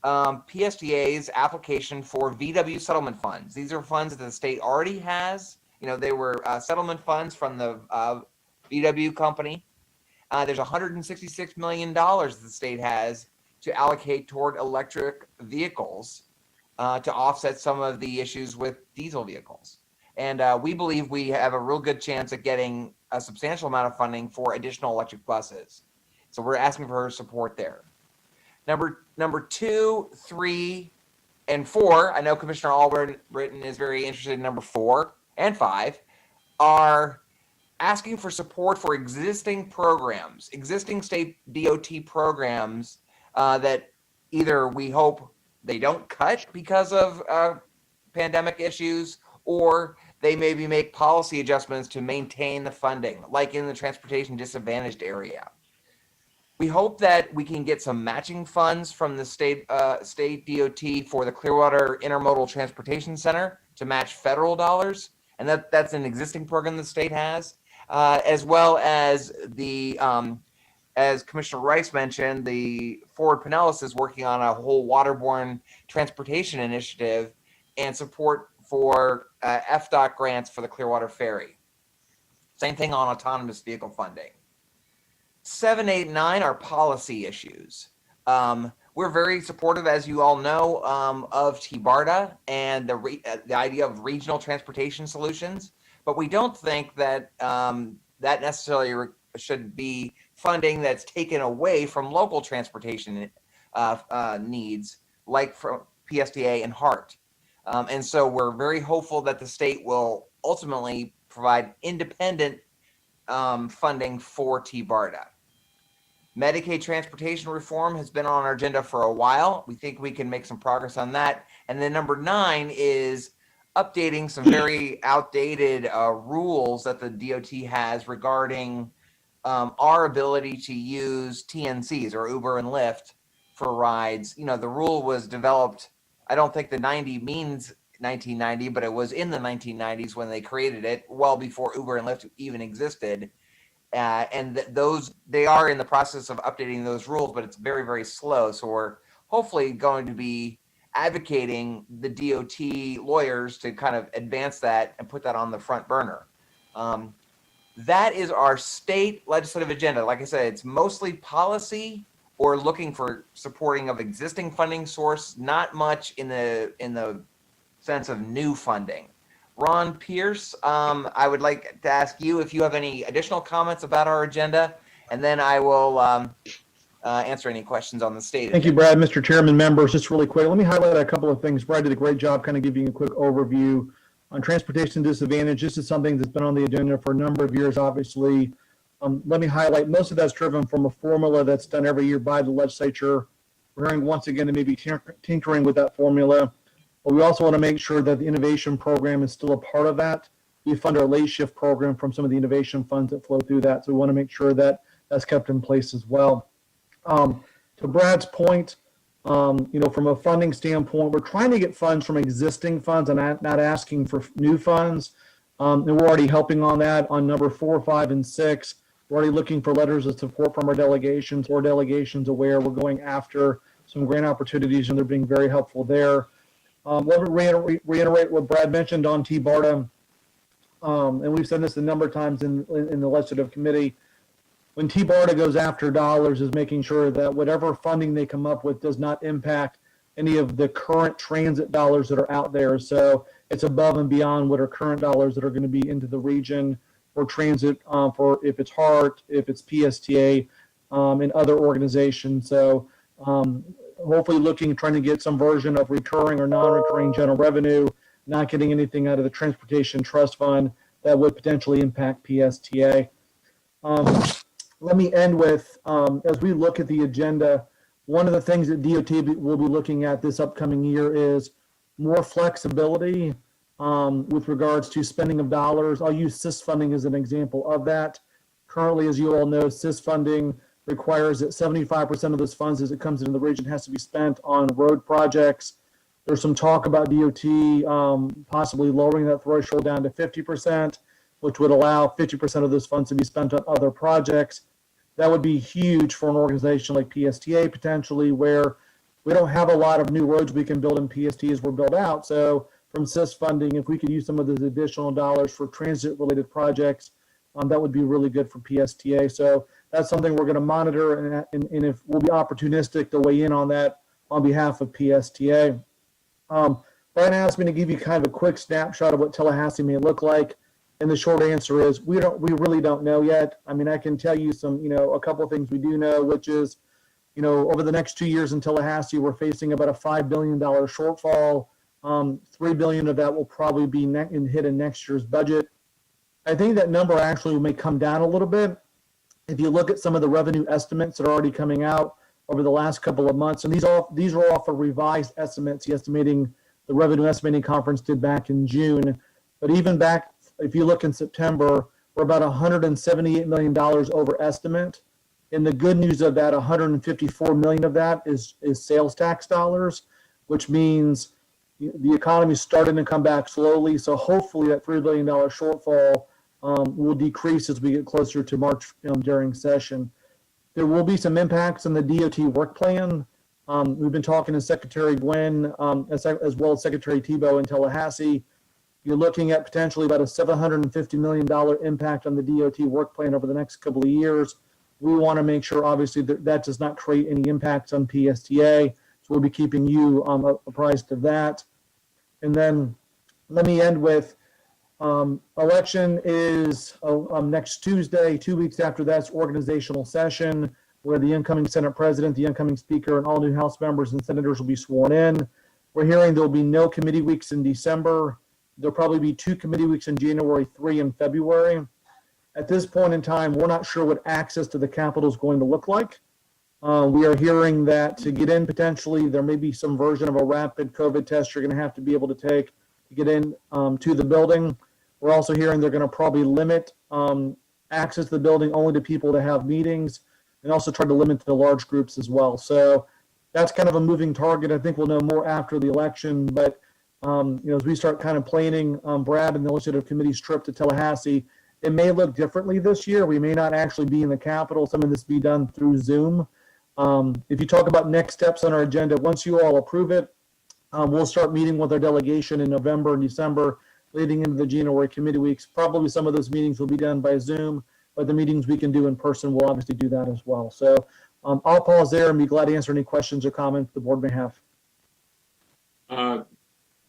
PSDA's application for VW settlement funds. These are funds that the state already has. They were settlement funds from the VW company. There's $166 million that the state has to allocate toward electric vehicles to offset some of the issues with diesel vehicles. And we believe we have a real good chance at getting a substantial amount of funding for additional electric buses. So we're asking for her support there. Number 2, 3, and 4, I know Commissioner Albritton is very interested in number 4 and 5, are asking for support for existing programs, existing state DOT programs that either we hope they don't cut because of pandemic issues, or they maybe make policy adjustments to maintain the funding, like in the transportation disadvantaged area. We hope that we can get some matching funds from the state DOT for the Clearwater Intermodal Transportation Center to match federal dollars, and that's an existing program the state has, as well as the as Commissioner Rice mentioned, the Forward Pinellas is working on a whole waterborne transportation initiative and support for FDOT grants for the Clearwater Ferry. Same thing on autonomous vehicle funding. 7, 8, 9 are policy issues. We're very supportive, as you all know, of TBARTA and the idea of regional transportation solutions, but we don't think that that necessarily should be funding that's taken away from local transportation needs, like from PSDA and HART. And so we're very hopeful that the state will ultimately provide independent funding for TBARTA. Medicaid transportation reform has been on our agenda for a while. We think we can make some progress on that. And then number 9 is updating some very outdated rules that the DOT has regarding our ability to use TNCs, or Uber and Lyft, for rides. The rule was developed, I don't think the 90 means 1990, but it was in the 1990s when they created it, well before Uber and Lyft even existed. And they are in the process of updating those rules, but it's very, very slow. So we're hopefully going to be advocating the DOT lawyers to kind of advance that and put that on the front burner. That is our state legislative agenda. Like I said, it's mostly policy or looking for supporting of existing funding source, not much in the sense of new funding. Ron Pierce, I would like to ask you if you have any additional comments about our agenda, and then I will answer any questions on the state.
Thank you, Brad. Mr. Chairman, members, just really quick, let me highlight a couple of things. Brad did a great job kind of giving a quick overview on transportation disadvantage. This is something that's been on the agenda for a number of years, obviously. Let me highlight, most of that's driven from a formula that's done every year by the legislature. We're hearing once again to maybe tinkering with that formula. But we also want to make sure that the innovation program is still a part of that. We fund our late shift program from some of the innovation funds that flow through that. So we want to make sure that that's kept in place as well. To Brad's point, from a funding standpoint, we're trying to get funds from existing funds and not asking for new funds. And we're already helping on that on number 4, 5, and 6. We're already looking for letters of support from our delegations or delegations aware we're going after some grant opportunities, and they're being very helpful there. Let me reiterate what Brad mentioned on TBARTA, and we've said this a number of times in the legislative committee. When TBARTA goes after dollars, is making sure that whatever funding they come up with does not impact any of the current transit dollars that are out there. So it's above and beyond what are current dollars that are going to be into the region for transit, for if it's HART, if it's PSTA, and other organizations. So hopefully trying to get some version of recurring or non-recurring general revenue, not getting anything out of the Transportation Trust Fund that would potentially impact PSTA. Let me end with, as we look at the agenda, One of the things that DOT will be looking at this upcoming year is more flexibility with regards to spending of dollars. I'll use CIS funding as an example of that. Currently, as you all know, CIS funding requires that 75% of those funds as it comes into the region has to be spent on road projects. There's some talk about DOT possibly lowering that threshold down to 50%, which would allow 50% of those funds to be spent on other projects. That would be huge for an organization like PSTA potentially, where we don't have a lot of new roads we can build in PST as we're built out. So from CIS funding, if we could use some of those additional dollars for transit-related projects, that would be really good for PSTA. So that's something we're going to monitor, and if we'll be opportunistic to weigh in on that on behalf of PSTA. Brian asked me to give you kind of a quick snapshot of what Tallahassee may look like. And the short answer is we really don't know yet. I mean, I can tell you some, a couple of things we do know, which is, over the next 2 years in Tallahassee, we're facing about a $5 billion shortfall. $3 billion of that will probably be hit in next year's budget. I think that number actually may come down a little bit. If you look at some of the revenue estimates that are already coming out over the last couple of months, and these are all for revised estimates, the revenue estimating conference did back in June. But even back, if you look in September, we're about $178 million over estimate. And the good news of that, $154 million of that is sales tax dollars, which means the economy is starting to come back slowly. So hopefully that $3 billion shortfall will decrease as we get closer to March during session. There will be some impacts on the DOT work plan. We've been talking to Secretary Gwynn as well as Secretary Tebow in Tallahassee. You're looking at potentially about a $750 million impact on the DOT work plan over the next couple of years. We want to make sure, obviously, that does not create any impacts on PSTA. So we'll be keeping you apprised of that. And then let me end with election is next Tuesday. 2 weeks after that's organizational session, where the incoming Senate President, the incoming Speaker, and all new House members and senators will be sworn in. We're hearing there'll be no committee weeks in December. There'll probably be 2 committee weeks in January, 3 in February. At this point in time, we're not sure what access to the Capitol is going to look like. We are hearing that to get in, potentially, there may be some version of a rapid COVID test you're going to have to be able to take to get in to the building. We're also hearing they're going to probably limit access to the building only to people to have meetings, and also try to limit the large groups as well. So that's kind of a moving target. I think we'll know more after the election, but as we start kind of planning Brad and the Legislative Committee's trip to Tallahassee, it may look differently this year. We may not actually be in the Capitol. Some of this be done through Zoom. If you talk about next steps on our agenda, once you all approve it, we'll start meeting with our delegation in November and December, leading into the January committee weeks. Probably some of those meetings will be done by Zoom, but the meetings we can do in person, we'll obviously do that as well. So I'll pause there and be glad to answer any questions or comments the board may have.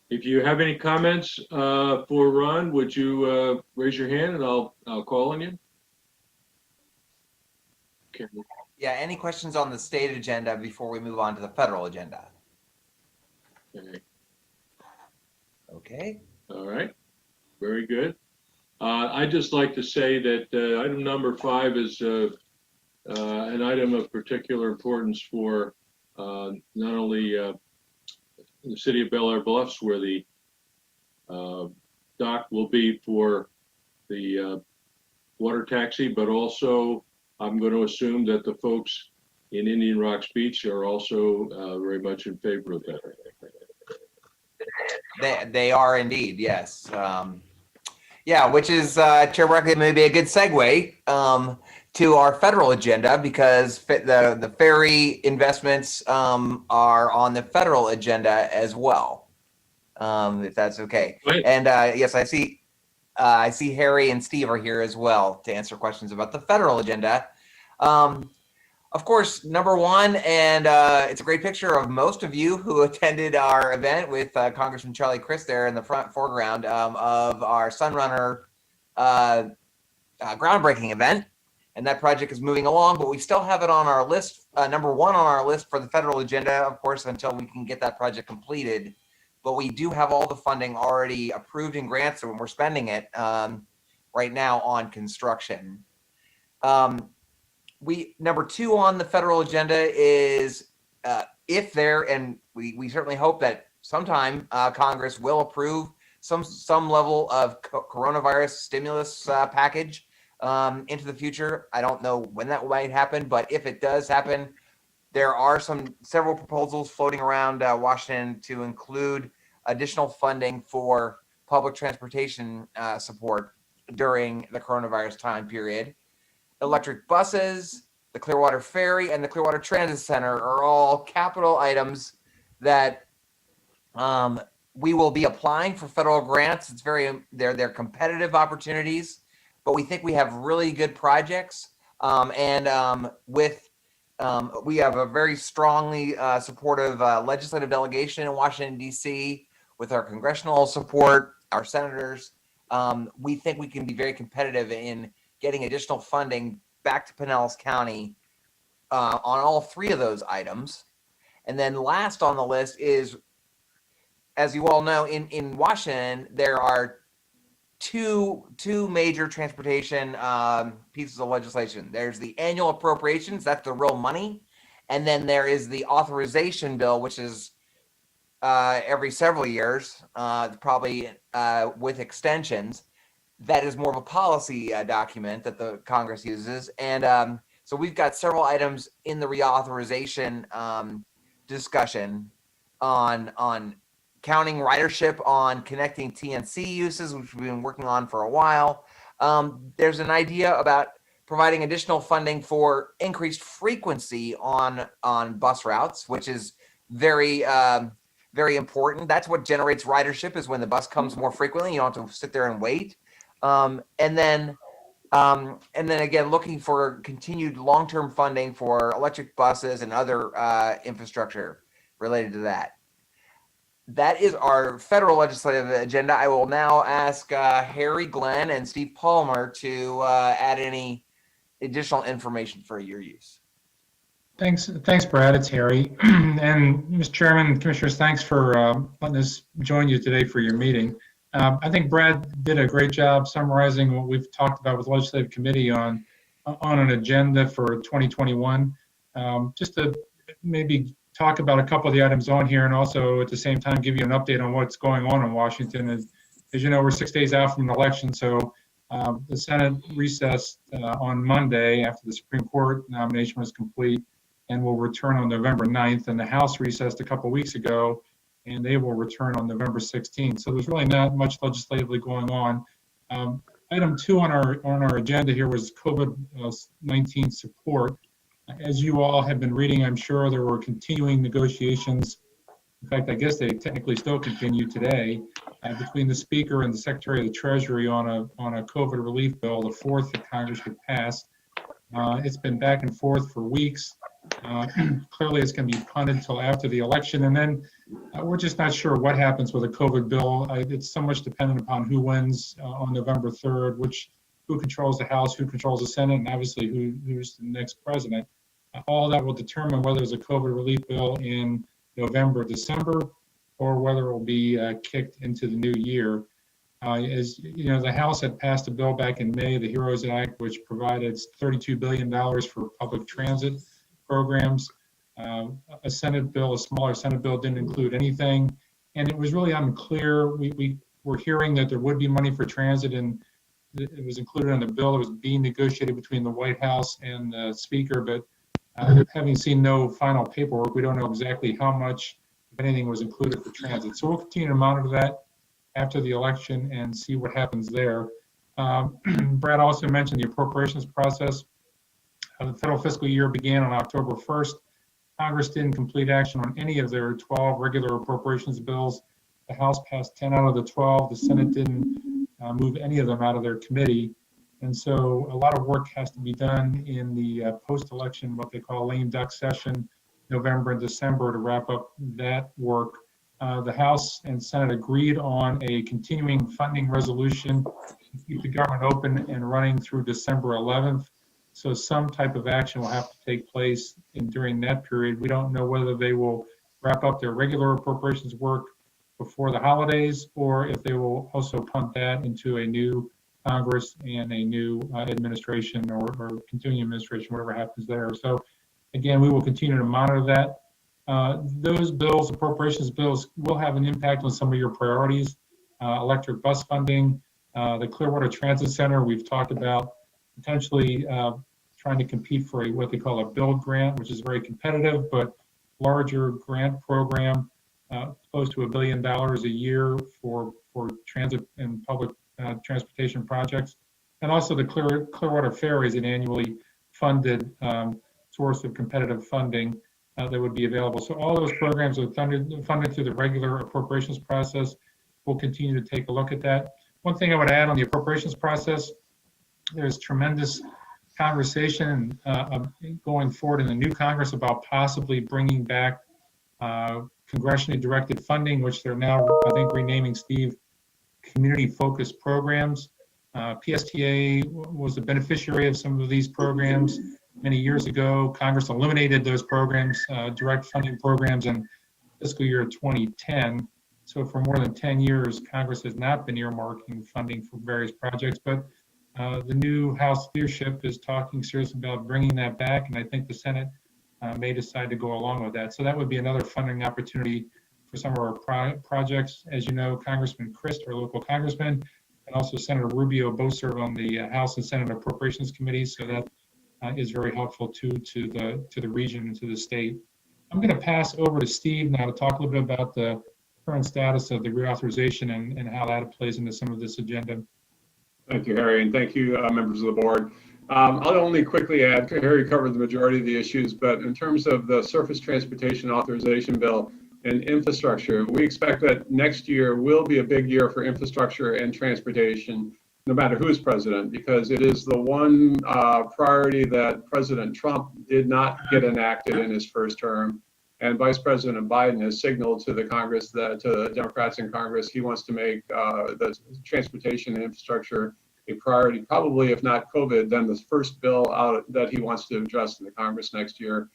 If you have any comments for Ron, would you raise your hand and I'll call on you? Okay.
Yeah, any questions on the state agenda before we move on to the federal agenda?
Okay.
Okay.
All right. Very good. I'd just like to say that item number 5 is an item of particular importance for not only the city of Bel Air Bluffs, where the dock will be for the water taxi, but also I'm going to assume that the folks in Indian Rocks Beach are also very much in favor of that.
They are indeed, yes. Yeah, which is, Chair Barkley, maybe a good segue to our federal agenda, because the ferry investments are on the federal agenda as well, if that's okay.
Right.
And yes, I see Harry and Steve are here as well to answer questions about the federal agenda. Of course, number one, and it's a great picture of most of you who attended our event with Congressman Charlie Crist there in the foreground of our Sunrunner groundbreaking event. And that project is moving along, but we still have it on our list, number 1 on our list for the federal agenda, of course, until we can get that project completed. But we do have all the funding already approved in grants, and we're spending it right now on construction. Number 2 on the federal agenda is if there, and we certainly hope that sometime Congress will approve some level of coronavirus stimulus package into the future. I don't know when that might happen, but if it does happen, there are several proposals floating around Washington to include additional funding for public transportation support during the coronavirus time period. Electric buses, the Clearwater Ferry, and the Clearwater Transit Center are all capital items that we will be applying for federal grants. They're competitive opportunities, but we think we have really good projects. We have a very strongly supportive legislative delegation in Washington, D.C. with our congressional support, our senators. We think we can be very competitive in getting additional funding back to Pinellas County on all three of those items. And then last on the list is, as you all know, in Washington, there are two major transportation pieces of legislation. There's the annual appropriations, that's the real money. And then there is the authorization bill, which is every several years, probably with extensions. That is more of a policy document that the Congress uses. And so we've got several items in the reauthorization discussion on counting ridership on connecting TNC uses, which we've been working on for a while. There's an idea about providing additional funding for increased frequency on bus routes, which is very important. That's what generates ridership, is when the bus comes more frequently. You don't have to sit there and wait. And then again, looking for continued long-term funding for electric buses and other infrastructure related to that. That is our federal legislative agenda. I will now ask Harry, Glenn, and Steve Palmer to add any additional information for your use.
Thanks, Brad. It's Harry. And Mr. Chairman, Commissioners, thanks for letting us join you today for your meeting. I think Brad did a great job summarizing what we've talked about with the Legislative Committee on an agenda for 2021. Just to maybe talk about a couple of the items on here, and also at the same time give you an update on what's going on in Washington. As you know, we're 6 days out from an election, so the Senate recessed on Monday after the Supreme Court nomination was complete, and will return on November 9th, and the House recessed a couple weeks ago, and they will return on November 16th. So there's really not much legislatively going on. Item 2 on our agenda here was COVID-19 support. As you all have been reading, I'm sure there were continuing negotiations. In fact, I guess they technically still continue today between the Speaker and the Secretary of the Treasury on a COVID relief bill, the fourth that Congress would pass. It's been back and forth for weeks. Clearly, it's going to be punted until after the election, and then we're just not sure what happens with a COVID bill. It's so much dependent upon who wins on November 3rd, who controls the House, who controls the Senate, and obviously who's the next president. All that will determine whether there's a COVID relief bill in November, December, or whether it will be kicked into the new year. As you know, the House had passed a bill back in May, the HEROES Act, which provided $32 billion for public transit programs. A smaller Senate bill didn't include anything, and it was really unclear. We were hearing that there would be money for transit, and it was included in the bill that was being negotiated between the White House and the Speaker, but having seen no final paperwork, we don't know exactly how much, if anything, was included for transit. So we'll continue to monitor that after the election and see what happens there. Brad also mentioned the appropriations process. The federal fiscal year began on October 1st. Congress didn't complete action on any of their 12 regular appropriations bills. The House passed 10 out of the 12. The Senate didn't move any of them out of their committee. And so a lot of work has to be done in the post-election, what they call lame duck session, November and December, to wrap up that work. The House and Senate agreed on a continuing funding resolution to keep the government open and running through December 11th. So some type of action will have to take place during that period. We don't know whether they will wrap up their regular appropriations work before the holidays, or if they will also punt that into a new Congress and a new administration or continuing administration, whatever happens there. So again, we will continue to monitor that. Those bills, appropriations bills, will have an impact on some of your priorities. Electric bus funding, the Clearwater Transit Center, we've talked about potentially trying to compete for what they call a build grant, which is very competitive, but larger grant program, close to $1 billion a year for transit and public transportation projects. And also the Clearwater Ferry is an annually funded source of competitive funding that would be available. So all those programs are funded through the regular appropriations process. We'll continue to take a look at that. One thing I would add on the appropriations process, there's tremendous conversation going forward in the new Congress about possibly bringing back congressionally directed funding, which they're now, I think, renaming, Steve, community-focused programs. PSTA was the beneficiary of some of these programs many years ago. Congress eliminated those programs, direct funding programs, in fiscal year 2010. So for more than 10 years, Congress has not been earmarking funding for various projects, but the new House leadership is talking seriously about bringing that back, and I think the Senate may decide to go along with that. So that would be another funding opportunity for some of our projects. As you know, Congressman Christ, our local congressman, and also Senator Rubio both serve on the House and Senate Appropriations Committees, so that is very helpful to the region and to the state. I'm going to pass over to Steve now to talk a little bit about the current status of the reauthorization and how that plays into some of this agenda.
Thank you, Harry, and thank you, members of the board. I'll only quickly add, Harry covered the majority of the issues, but in terms of the Surface Transportation Authorization Bill and infrastructure, we expect that next year will be a big year for infrastructure and transportation, no matter who's president, because it is the one priority that President Trump did not get enacted in his first term. And Vice President Biden has signaled to the Congress, to the Democrats in Congress, he wants to make the transportation and infrastructure a priority, probably if not COVID, then the first bill out that he wants to address in the Congress next year.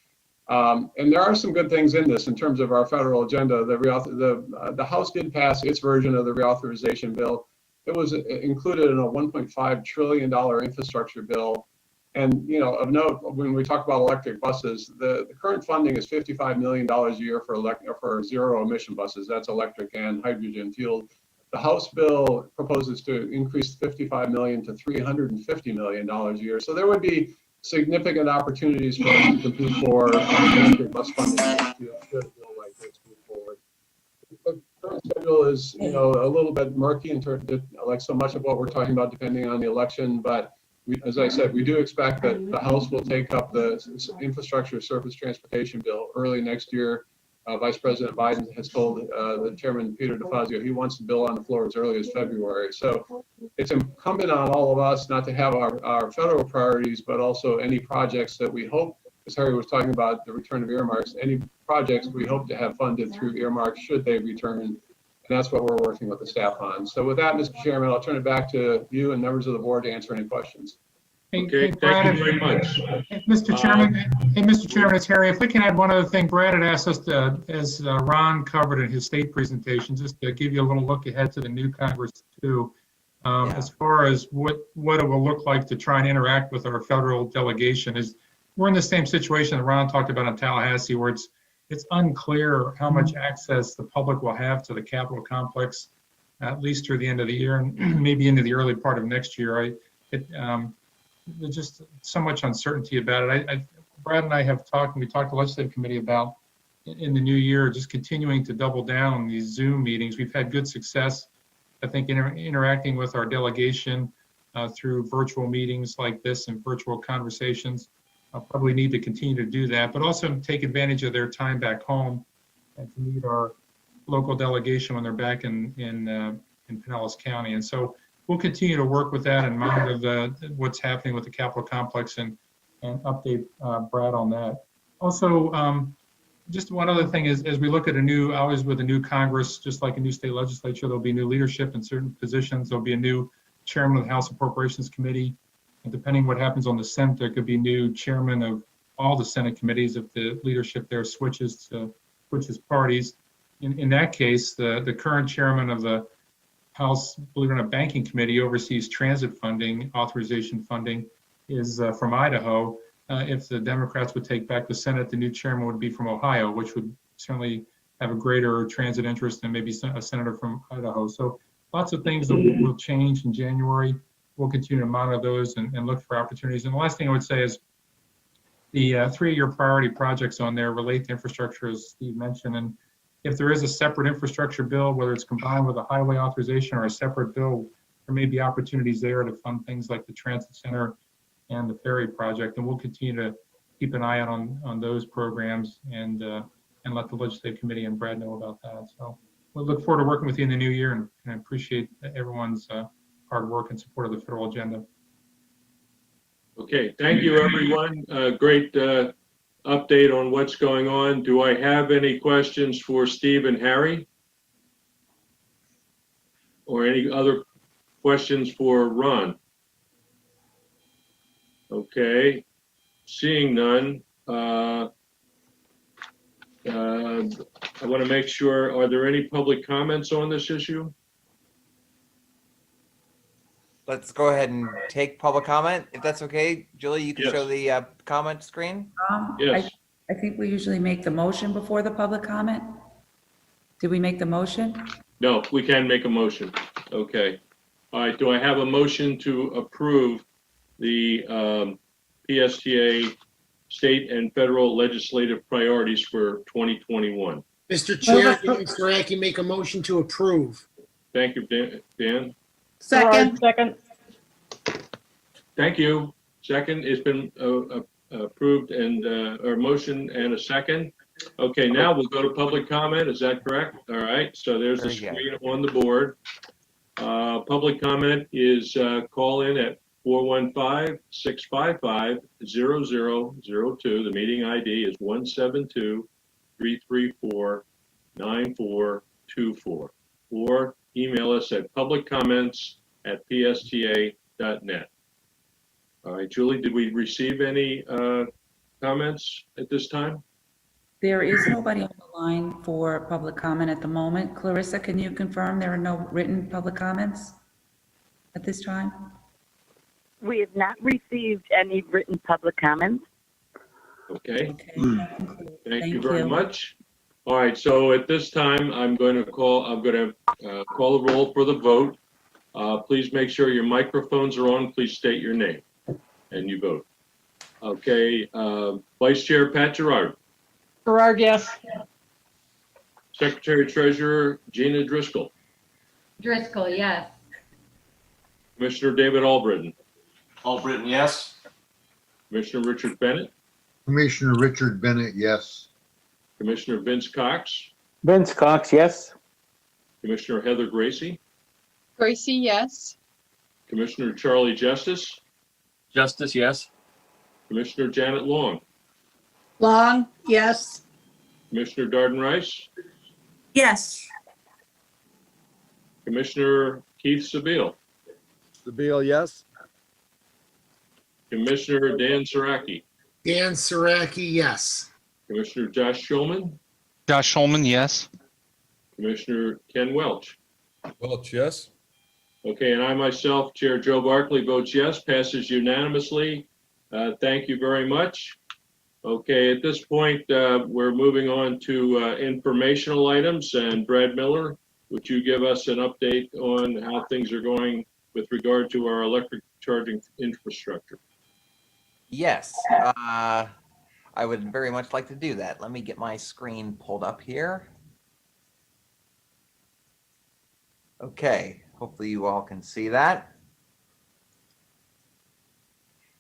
And there are some good things in this in terms of our federal agenda. The House did pass its version of the reauthorization bill. It was included in a $1.5 trillion infrastructure bill. And, you know, of note, when we talk about electric buses, the current funding is $55 million a year for zero emission buses. That's electric and hydrogen fueled. The House bill proposes to increase $55 million to $350 million a year. So there would be significant opportunities for us to compete for electric bus funding should a bill like this move forward. The current schedule is, you know, a little bit murky in terms of, like so much of what we're talking about, depending on the election, but as I said, we do expect that the House will take up the infrastructure surface transportation bill early next year. Vice President Biden has told the Chairman Peter DeFazio he wants the bill on the floor as early as February. So it's incumbent on all of us not to have our federal priorities, but also any projects that we hope, as Harry was talking about the return of earmarks, any projects we hope to have funded through earmarks should they return. And that's what we're working with the staff on. So with that, Mr. Chairman, I'll turn it back to you and members of the board to answer any questions.
Okay, thank you very much.
Mr. Chairman, it's Harry. If we can add one other thing, Brad had asked us to, as Ron covered in his state presentation, just to give you a little look ahead to the new Congress too, as far as what it will look like to try and interact with our federal delegation. Is we're in the same situation that Ron talked about in Tallahassee, where it's unclear how much access the public will have to the Capitol complex, at least through the end of the year and maybe into the early part of next year. There's just so much uncertainty about it. Brad and I have talked, and we talked to the legislative committee about in the new year, just continuing to double down on these Zoom meetings. We've had good success, I think, interacting with our delegation through virtual meetings like this and virtual conversations. I'll probably need to continue to do that, but also take advantage of their time back home and to meet our local delegation when they're back in Pinellas County. And so we'll continue to work with that and monitor what's happening with the Capitol complex and update Brad on that. Also, just one other thing is, as we look at always with a new Congress, just like a new state legislature, there'll be new leadership in certain positions. There'll be a new chairman of the House Appropriations Committee. And depending what happens on the Senate, there could be new chairman of all the Senate committees if the leadership there switches parties. In that case, the current chairman of the House, believe it or not, Banking Committee oversees transit funding, authorization funding, is from Idaho. If the Democrats would take back the Senate, the new chairman would be from Ohio, which would certainly have a greater transit interest than maybe a senator from Idaho. So lots of things that will change in January. We'll continue to monitor those and look for opportunities. And the last thing I would say is the 3-year priority projects on there relate to infrastructure, as Steve mentioned. And if there is a separate infrastructure bill, whether it's combined with a highway authorization or a separate bill, there may be opportunities there to fund things like the transit center and the ferry project. And we'll continue to keep an eye out on those programs and let the legislative committee and Brad know about that. So we'll look forward to working with you in the new year, and I appreciate everyone's hard work and support of the federal agenda.
Okay, thank you, everyone. Great update on what's going on. Do I have any questions for Steve and Harry? Or any other questions for Ron? Okay, seeing none. I want to make sure, are there any public comments on this issue?
Let's go ahead and take public comment, if that's okay. Julie, you can
Yes.
show the comment screen.
Yes.
I think we usually make the motion before the public comment. Did we make the motion?
No, we can make a motion. Okay. All right, do I have a motion to approve the PSTA state and federal legislative priorities for 2021?
Mr. Chair, James Saraki, make a motion to approve.
Thank you, Dan.
Second.
Thank you. Second, it's been approved and, or motion and a second. Okay, now we'll go to public comment. Is that correct? All right, so there's the
Very good.
screen on the board. Public comment is call in at 415-655-0002. The meeting ID is 172-334-9424. Or email us at publiccomments@psta.net. All right, Julie, did we receive any comments at this time?
There is nobody on the line for public comment at the moment. Clarissa, can you confirm there are no written public comments at this time?
We have not received any written public comments.
Okay,
Okay.
thank you very much. All right, so at this time, I'm going to call the roll for the vote. Please make sure your microphones are on. Please state your name and you vote. Okay, Vice Chair Pat Gerard.
Gerard, yes.
Secretary Treasurer Gina Driscoll.
Driscoll, yes.
Commissioner David Albritton.
Albritton, yes.
Commissioner Richard Bennett.
Commissioner Richard Bennett, yes.
Commissioner Vince Cox.
Vince Cox, yes.
Commissioner Heather Gracie.
Gracie, yes.
Commissioner Charlie Justice.
Justice, yes.
Commissioner Janet Long.
Long, yes.
Commissioner Darden Rice.
Yes.
Commissioner Keith Sabile.
Sabile, yes.
Commissioner Dan Saraki.
Dan Saraki, yes.
Commissioner Josh Schulman.
Josh Schulman, yes.
Commissioner Ken Welch.
Welch, yes.
Okay, and I myself, Chair Joe Barkley, votes yes, passes unanimously. Thank you very much. Okay, at this point, we're moving on to informational items. And Brad Miller, would you give us an update on how things are going with regard to our electric charging infrastructure?
Yes, I would very much like to do that. Let me get my screen pulled up here. Okay, hopefully you all can see that.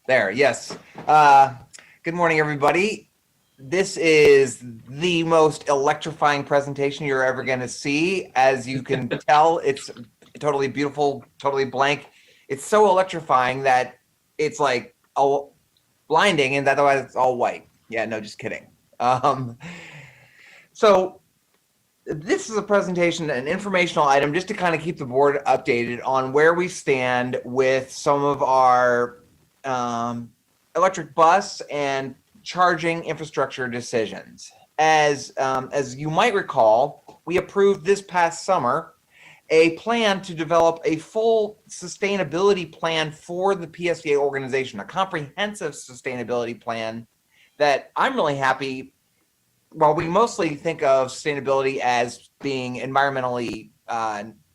There, yes. Good morning, everybody. This is the most electrifying presentation you're ever going to see. As you can tell, it's totally beautiful, totally blank. It's so electrifying that it's like blinding, and otherwise it's all white. Yeah, no, just kidding. So this is a presentation, an informational item, just to kind of keep the board updated on where we stand with some of our electric bus and charging infrastructure decisions. As you might recall, we approved this past summer a plan to develop a full sustainability plan for the PSTA organization, a comprehensive sustainability plan that I'm really happy while we mostly think of sustainability as being environmentally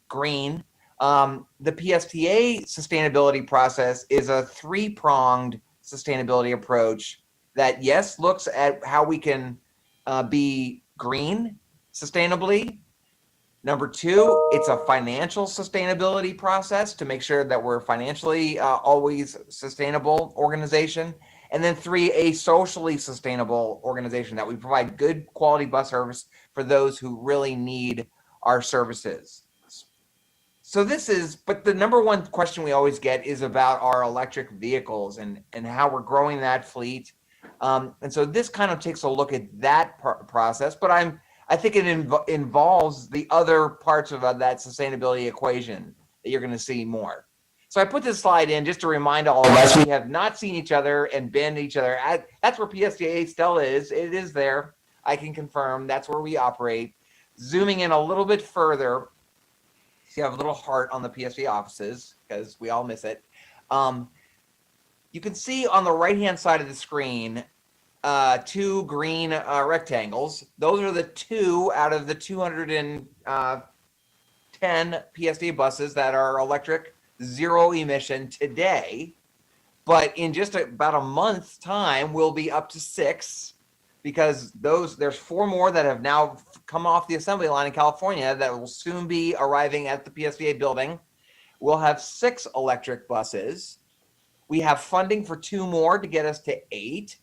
green, the PSTA sustainability process is a three-pronged sustainability approach that, yes, looks at how we can be green sustainably. Number two, it's a financial sustainability process to make sure that we're financially always sustainable organization. And then three, a socially sustainable organization that we provide good quality bus service for those who really need our services. So but the number one question we always get is about our electric vehicles and how we're growing that fleet. And so this kind of takes a look at that process, but I think it involves the other parts of that sustainability equation that you're going to see more. So I put this slide in just to remind all of us we have not seen each other and been each other. That's where PSTA still is. It is there. I can confirm that's where we operate. Zooming in a little bit further, see I have a little heart on the PSTA offices because we all miss it. You can see on the right-hand side of the screen, two green rectangles. Those are the two out of the 210 PSTA buses that are electric, zero emission today. But in just about a month's time, we'll be up to 6 because there's 4 more that have now come off the assembly line in California that will soon be arriving at the PSTA building. We'll have 6 electric buses. We have funding for 2 more to get us to 8.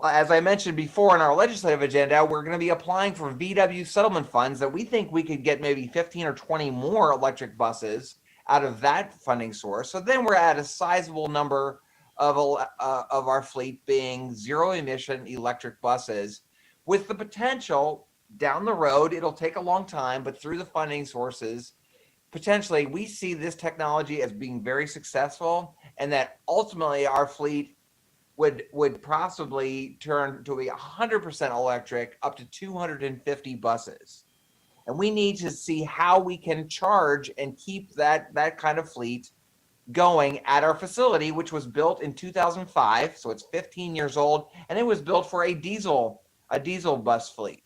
As I mentioned before in our legislative agenda, we're going to be applying for VW settlement funds that we think we could get maybe 15 or 20 more electric buses out of that funding source. So then we're at a sizable number of our fleet being zero emission electric buses with the potential down the road. It'll take a long time, but through the funding sources, potentially we see this technology as being very successful and that ultimately our fleet would possibly turn to be 100% electric up to 250 buses. And we need to see how we can charge and keep that kind of fleet going at our facility, which was built in 2005. So it's 15 years old, and it was built for a diesel bus fleet.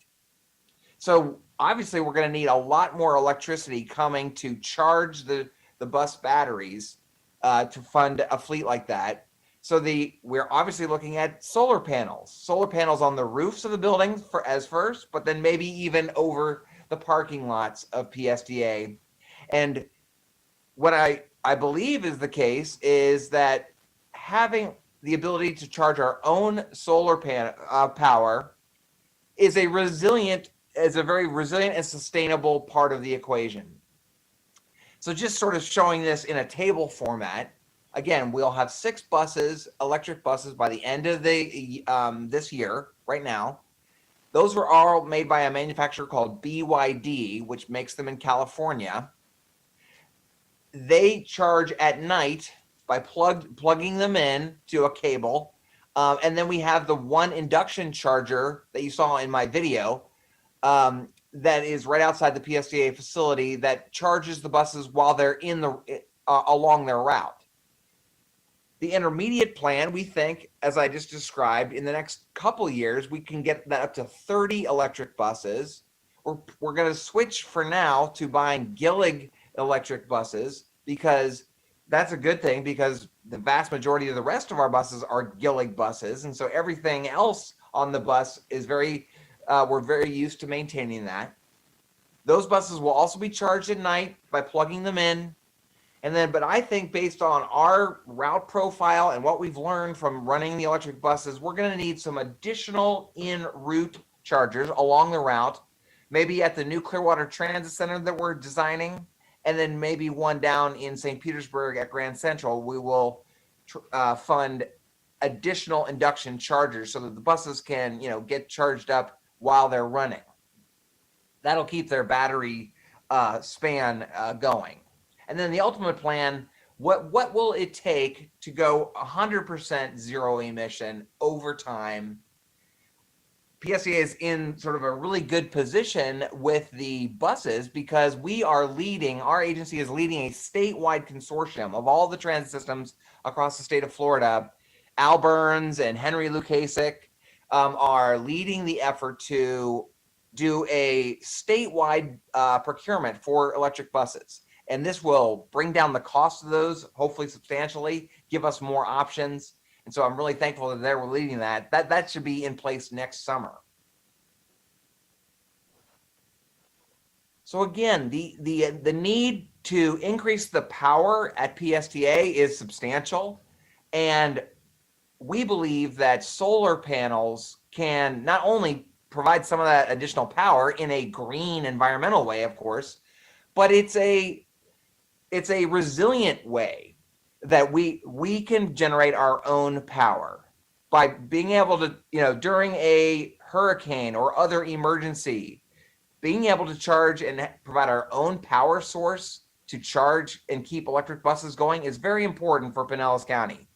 So obviously we're going to need a lot more electricity coming to charge the bus batteries to fund a fleet like that. So we're obviously looking at solar panels on the roofs of the buildings as first, but then maybe even over the parking lots of PSTA. And what I believe is the case is that having the ability to charge our own solar power is a very resilient and sustainable part of the equation. So just sort of showing this in a table format. Again, we'll have 6 buses, electric buses, by the end of this year, right now. Those were all made by a manufacturer called BYD, which makes them in California. They charge at night by plugging them in to a cable. And then we have the one induction charger that you saw in my video that is right outside the PSTA facility that charges the buses while they're along their route. The intermediate plan, we think, as I just described, in the next couple years, we can get that up to 30 electric buses. We're going to switch for now to buying Gillig electric buses because that's a good thing because the vast majority of the rest of our buses are Gillig buses. And so everything else on the bus is we're very used to maintaining that. Those buses will also be charged at night by plugging them in. But I think based on our route profile and what we've learned from running the electric buses, we're going to need some additional en-route chargers along the route, maybe at the new Clearwater Transit Center that we're designing, and then maybe one down in St. Petersburg at Grand Central. We will fund additional induction chargers so that the buses can, get charged up while they're running. That'll keep their battery span going. And then the ultimate plan, what will it take to go 100% zero emission over time? PSTA is in sort of a really good position with the buses because our agency is leading a statewide consortium of all the transit systems across the state of Florida. Al Burns and Henry Lukasik are leading the effort to do a statewide procurement for electric buses. And this will bring down the cost of those, hopefully substantially, give us more options. And so I'm really thankful that they're leading that. That should be in place next summer. So again, the need to increase the power at PSTA is substantial. And we believe that solar panels can not only provide some of that additional power in a green environmental way, of course, but it's a resilient way that we can generate our own power by being able to, during a hurricane or other emergency, being able to charge and provide our own power source to charge and keep electric buses going is very important for Pinellas County.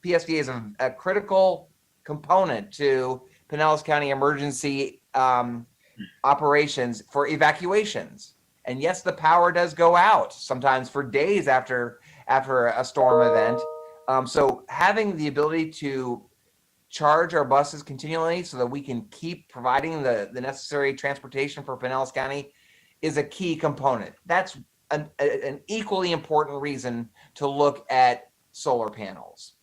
PSTA is a critical component to Pinellas County emergency operations for evacuations. And yes, the power does go out sometimes for days after a storm event. So having the ability to charge our buses continually so that we can keep providing the necessary transportation for Pinellas County is a key component. That's an equally important reason to look at solar panels.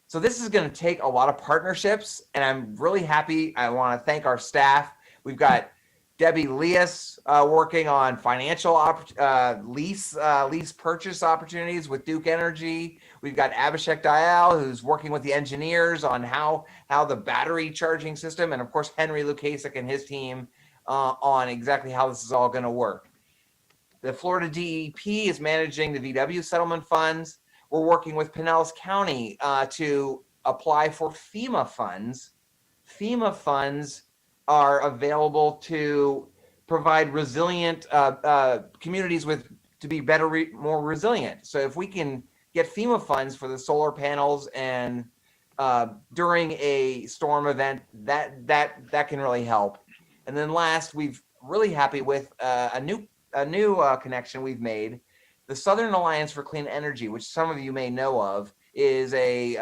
So this is going to take a lot of partnerships, and I'm really happy. I want to thank our staff. We've got Debbie Leas working on financial lease purchase opportunities with Duke Energy. We've got Abhishek Dayal, who's working with the engineers on how the battery charging system, and of course Henry Lukasik and his team on exactly how this is all going to work. The Florida DEP is managing the VW settlement funds. We're working with Pinellas County to apply for FEMA funds. FEMA funds are available to provide resilient communities to be better, more resilient. So if we can get FEMA funds for the solar panels and during a storm event, that can really help. And then last, we've really happy with a new connection we've made. The Southern Alliance for Clean Energy, which some of you may know of, is a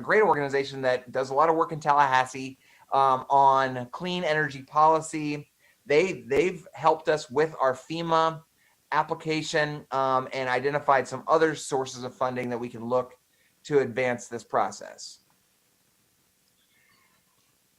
great organization that does a lot of work in Tallahassee on clean energy policy. They've helped us with our FEMA application and identified some other sources of funding that we can look to advance this process.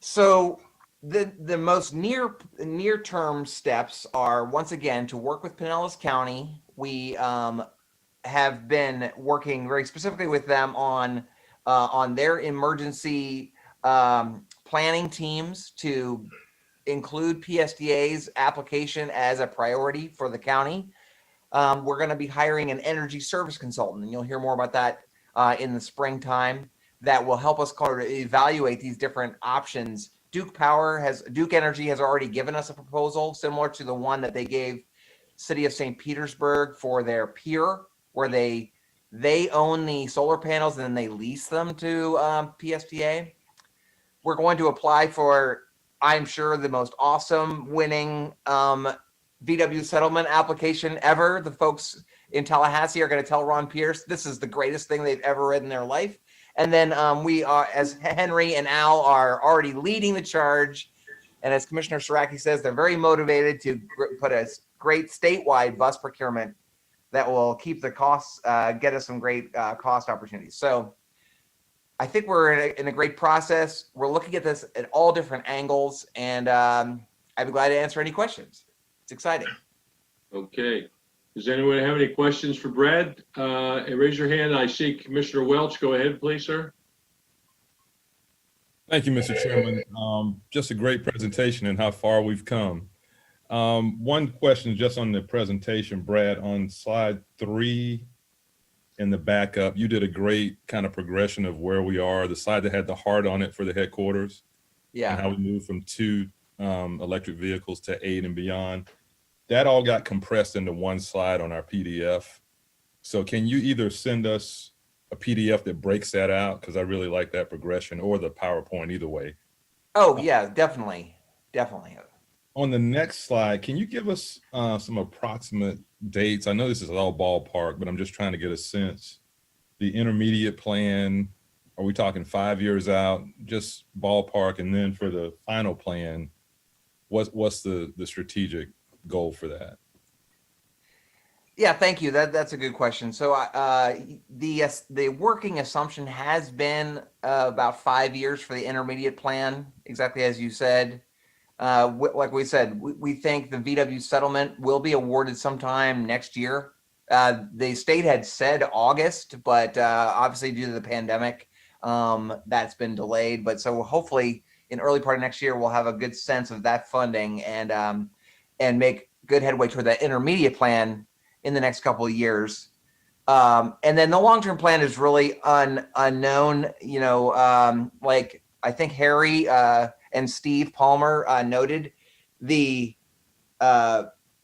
So the most near-term steps are, once again, to work with Pinellas County. We have been working very specifically with them on their emergency planning teams to include PSTA's application as a priority for the county. We're going to be hiring an energy service consultant, and you'll hear more about that in the springtime, that will help us kind of evaluate these different options. Duke Energy has already given us a proposal similar to the one that they gave City of St. Petersburg for their pier, where they own the solar panels and then they lease them to PSTA. We're going to apply for, I'm sure, the most awesome winning VW settlement application ever. The folks in Tallahassee are going to tell Ron Pierce this is the greatest thing they've ever read in their life. And then we are, as Henry and Al are already leading the charge, and as Commissioner Siraki says, they're very motivated to put a great statewide bus procurement that will keep the costs, get us some great cost opportunities. So I think we're in a great process. We're looking at this at all different angles, and I'd be glad to answer any questions. It's exciting.
Okay. Does anyone have any questions for Brad? Raise your hand. I see Commissioner Welch. Go ahead, please, sir.
Thank you, Mr. Chairman. Just a great presentation and how far we've come. One question just on the presentation, Brad, on slide 3 in the backup, you did a great kind of progression of where we are, the slide that had the heart on it for the headquarters.
Yeah.
And how we moved from 2 electric vehicles to 8 and beyond. That all got compressed into one slide on our PDF. So can you either send us a PDF that breaks that out? Because I really like that progression, or the PowerPoint, either way.
Oh, yeah, definitely. Definitely.
On the next slide, can you give us some approximate dates? I know this is all ballpark, but I'm just trying to get a sense. The intermediate plan, Are we talking 5 years out, just ballpark? And then for the final plan, what's the strategic goal for that?
Yeah, thank you. That's a good question. So the working assumption has been about 5 years for the intermediate plan, exactly as you said. Like we said, we think the VW settlement will be awarded sometime next year. The state had said August, but obviously due to the pandemic, that's been delayed. But so hopefully in early part of next year, we'll have a good sense of that funding and make good headway toward that intermediate plan in the next couple of years. And then the long-term plan is really unknown. You know, like I think Harry and Steve Palmer noted, the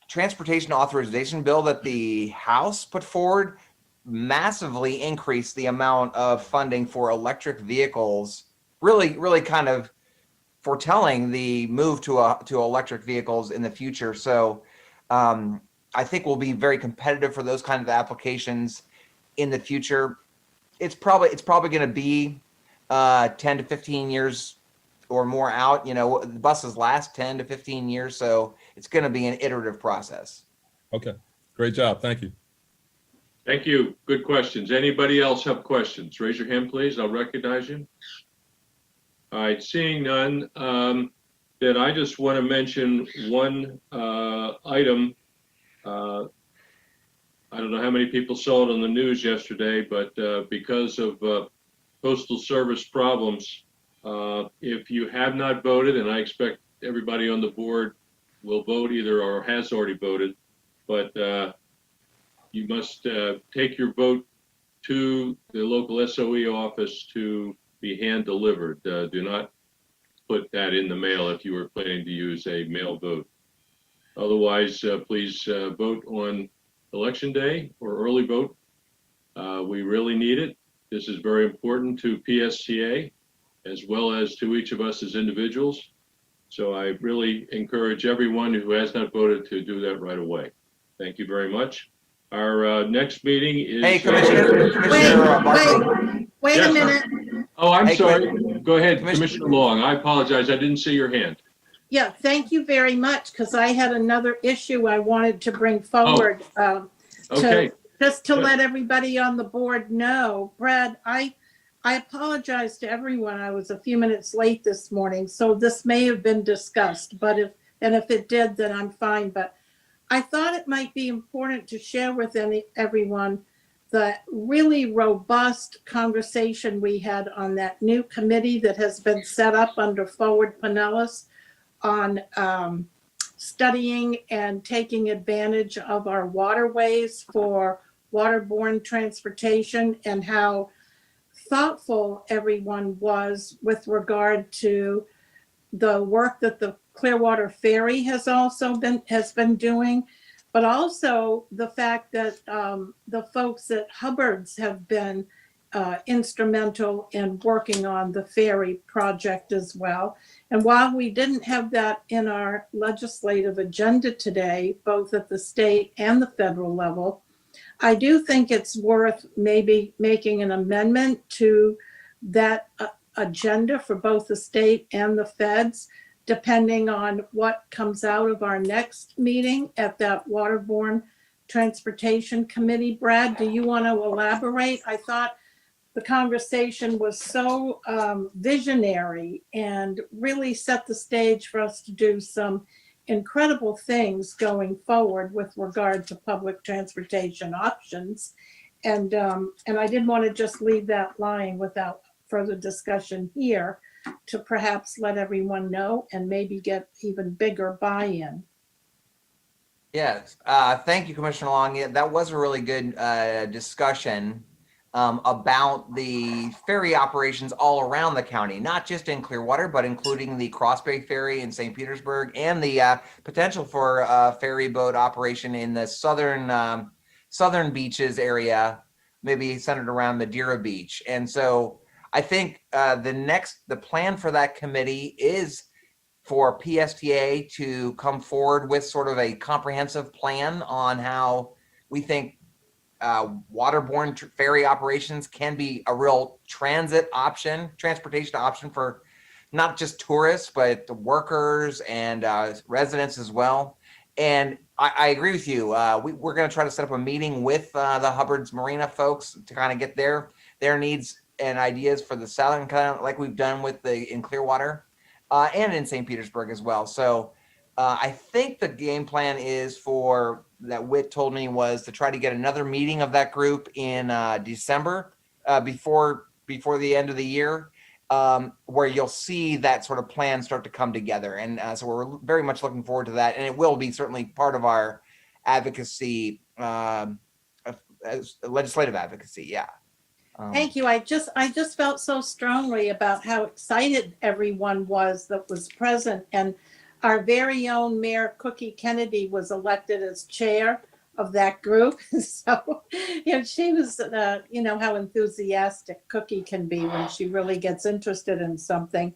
transportation authorization bill that the House put forward massively increased the amount of funding for electric vehicles, really kind of foretelling the move to electric vehicles in the future. So I think we'll be very competitive for those kind of applications in the future. It's probably going to be 10 to 15 years or more out. You know, the buses last 10 to 15 years, so it's going to be an iterative process.
Okay, great job. Thank you.
Thank you. Good questions. Anybody else have questions? Raise your hand, please. I'll recognize you. All right, seeing none, then I just want to mention one item. I don't know how many people saw it on the news yesterday, but because of Postal Service problems, if you have not voted, and I expect everybody on the board will vote either or has already voted, but you must take your vote to the local SOE office to be hand delivered. Do not put that in the mail if you were planning to use a mail vote. Otherwise, please vote on Election Day or early vote. We really need it. This is very important to PSTA as well as to each of us as individuals. So I really encourage everyone who has not voted to do that right away. Thank you very much. Our next meeting is...
Hey, Commissioner.
Wait
Yes,
a
sir.
minute.
Oh, I'm sorry. Go ahead, Commissioner Long. I apologize. I didn't see your hand.
Yeah, thank you very much, because I had another issue I wanted to bring forward.
Okay.
Just to
Good.
let everybody on the board know. Brad, I apologize to everyone. I was a few minutes late this morning, so this may have been discussed, but if it did, then I'm fine. But I thought it might be important to share with everyone the really robust conversation we had on that new committee that has been set up under Forward Pinellas on studying and taking advantage of our waterways for waterborne transportation, and how thoughtful everyone was with regard to the work that the Clearwater Ferry has been doing, but also the fact that the folks at Hubbard's have been instrumental in working on the ferry project as well. And while we didn't have that in our legislative agenda today, both at the state and the federal level, I do think it's worth maybe making an amendment to that agenda for both the state and the feds, depending on what comes out of our next meeting at that Waterborne Transportation Committee. Brad, do you want to elaborate? I thought the conversation was so visionary and really set the stage for us to do some incredible things going forward with regard to public transportation options. And I didn't want to just leave that lying without further discussion here, to perhaps let everyone know and maybe get even bigger buy-in.
Yes, thank you, Commissioner Long. Yeah, that was a really good discussion about the ferry operations all around the county, not just in Clearwater, but including the Crossbay Ferry in St. Petersburg and the potential for a ferry boat operation in the southern beaches area, maybe centered around Madeira Beach. And so I think the plan for that committee is for PSTA to come forward with sort of a comprehensive plan on how we think waterborne ferry operations can be a real transportation option for not just tourists, but the workers and residents as well. And I agree with you. We're going to try to set up a meeting with the Hubbard's Marina folks to kind of get their needs and ideas for the southern kind, like we've done in Clearwater and in St. Petersburg as well. So I think the game plan is that Whit told me was to try to get another meeting of that group in December before the end of the year, where you'll see that sort of plan start to come together. And so we're very much looking forward to that. And it will be certainly part of our advocacy, legislative advocacy. Yeah.
Thank you. I just felt so strongly about how excited everyone was that was present. And our very own Mayor Cookie Kennedy was elected as chair of that group. So, she was, how enthusiastic Cookie can be when she really gets interested in something.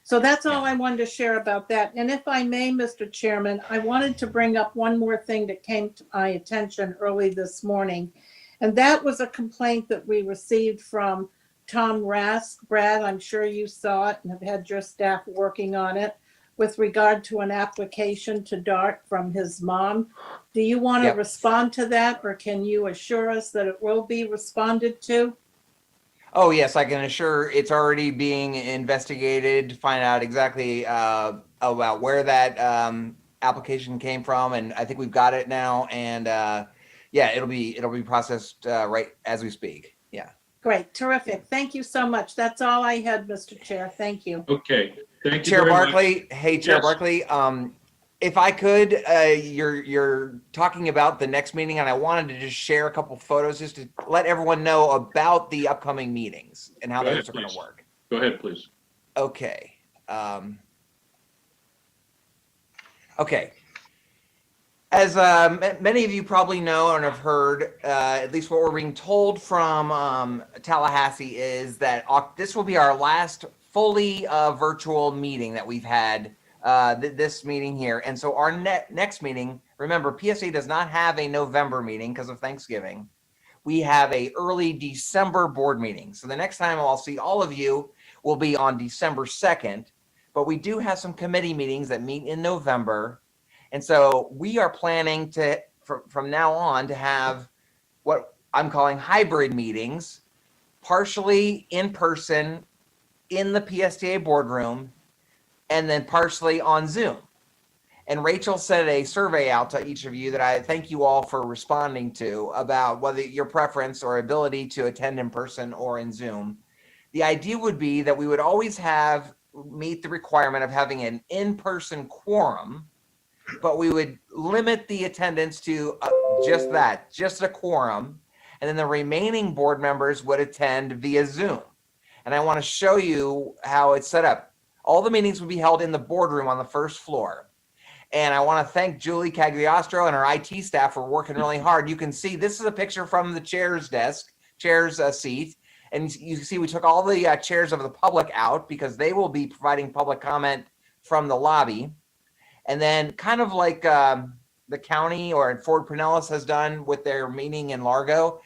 So that's all I wanted to share about that. And if I may, Mr. Chairman, I wanted to bring up one more thing that came to my attention early this morning. And that was a complaint that we received from Tom Rask. Brad, I'm sure you saw it and have had your staff working on it with regard to an application to DART from his mom. Do you want to respond to that, or can you assure us that it will be responded to?
Oh, yes, I can assure it's already being investigated to find out exactly about where that application came from. And I think we've got it now. And it'll be processed right as we speak. Yeah.
Great. Terrific. Thank you so much. That's all I had, Mr. Chair. Thank you.
Okay. Thank you,
Chair
very
Barkley.
much.
Hey, Chair
Yes.
Barkley. If I could, you're talking about the next meeting, and I wanted to just share a couple photos just to let everyone know about the upcoming meetings and how
Go ahead,
those are going to
please.
work.
Go ahead, please.
Okay. Okay. As many of you probably know and have heard, at least what we're being told from Tallahassee is that this will be our last fully virtual meeting that we've had, this meeting here. And so our next meeting, remember, PSA does not have a November meeting because of Thanksgiving. We have a early December board meeting. So the next time I'll see all of you will be on December 2nd, but we do have some committee meetings that meet in November. And so we are planning to, from now on, to have what I'm calling hybrid meetings, partially in person in the PSTA boardroom, and then partially on Zoom. And Rachel sent a survey out to each of you that I thank you all for responding to about whether your preference or ability to attend in person or in Zoom. The idea would be that we would always meet the requirement of having an in-person quorum, but we would limit the attendance to just a quorum. And then the remaining board members would attend via Zoom. And I want to show you how it's set up. All the meetings would be held in the boardroom on the first floor. And I want to thank Julie Cagliostro and our IT staff for working really hard. You can see this is a picture from the chair's seat. And you can see we took all the chairs of the public out because they will be providing public comment from the lobby. And then kind of like the county or Ford Pinellas has done with their meeting in Largo,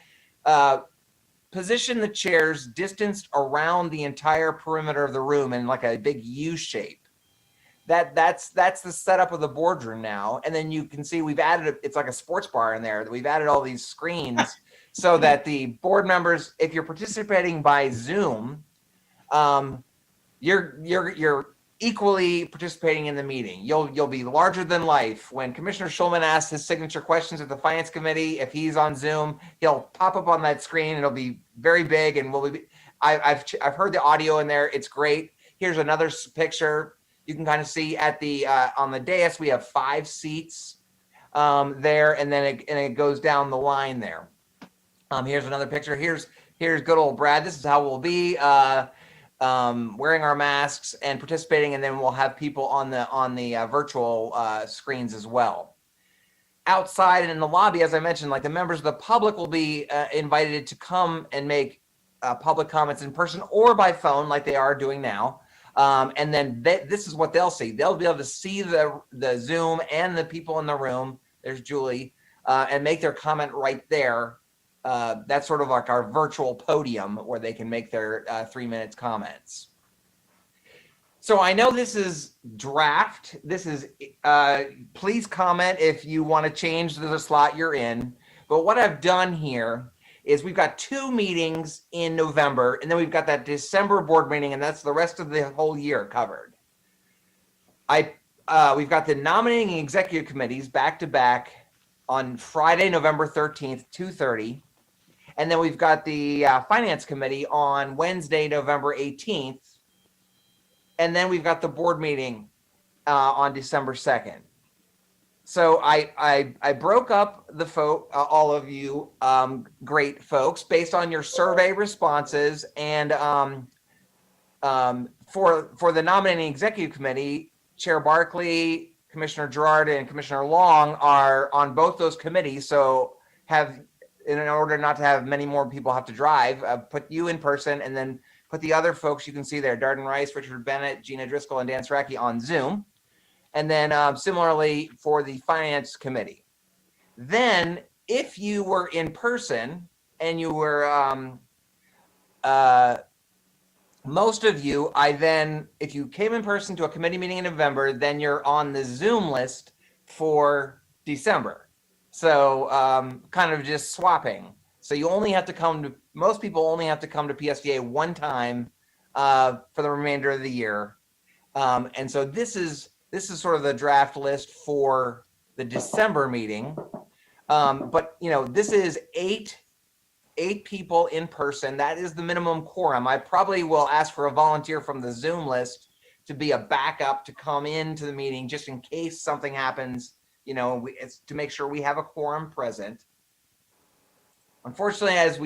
position the chairs distanced around the entire perimeter of the room in like a big U shape. That's the setup of the boardroom now. And then you can see we've added, it's like a sports bar in there. We've added all these screens so that the board members, if you're participating by Zoom, you're equally participating in the meeting. You'll be larger than life. When Commissioner Schulman asks his signature questions at the Finance Committee, if he's on Zoom, he'll pop up on that screen. It'll be very big, and I've heard the audio in there. It's great. Here's another picture. You can kind of see at the on the dais we have 5 seats there, and then it goes down the line there. Here's another picture. Here's good old Brad. This is how we'll be. Wearing our masks and participating, and then we'll have people on the virtual screens as well. Outside and in the lobby, as I mentioned, like the members of the public will be invited to come and make public comments in person or by phone, like they are doing now. And then this is what they'll see. They'll be able to see the Zoom and the people in the room. There's Julie, and make their comment right there. that's sort of like our virtual podium where they can make their 3 minutes comments. So I know this is draft. This is, please comment if you want to change the slot you're in. But what I've done here is we've got 2 meetings in November, and then we've got that December board meeting, and that's the rest of the whole year covered. We've got the nominating and executive committees back to back on Friday, November 13th, 2:30. And then we've got the finance committee on Wednesday, November 18th. And then we've got the board meeting on December 2nd. So I broke up the all of you great folks based on your survey responses, and for the nominating executive committee, Chair Barkley, Commissioner Gerard, and Commissioner Long are on both those committees. So in order not to have many more people have to drive, put you in person, and then put the other folks you can see there, Darden Rice, Richard Bennett, Gina Driscoll, and Dan Saraki on Zoom. And then similarly for the finance committee. Then if you were in person and you were, most of you, if you came in person to a committee meeting in November, then you're on the Zoom list for December. So kind of just swapping. So you only have to most people only have to come to PSDA one time for the remainder of the year. And so this is sort of the draft list for the December meeting. But this is eight people in person. That is the minimum quorum. I probably will ask for a volunteer from the Zoom list to be a backup to come into the meeting just in case something happens. It's to make sure we have a quorum present. Unfortunately, as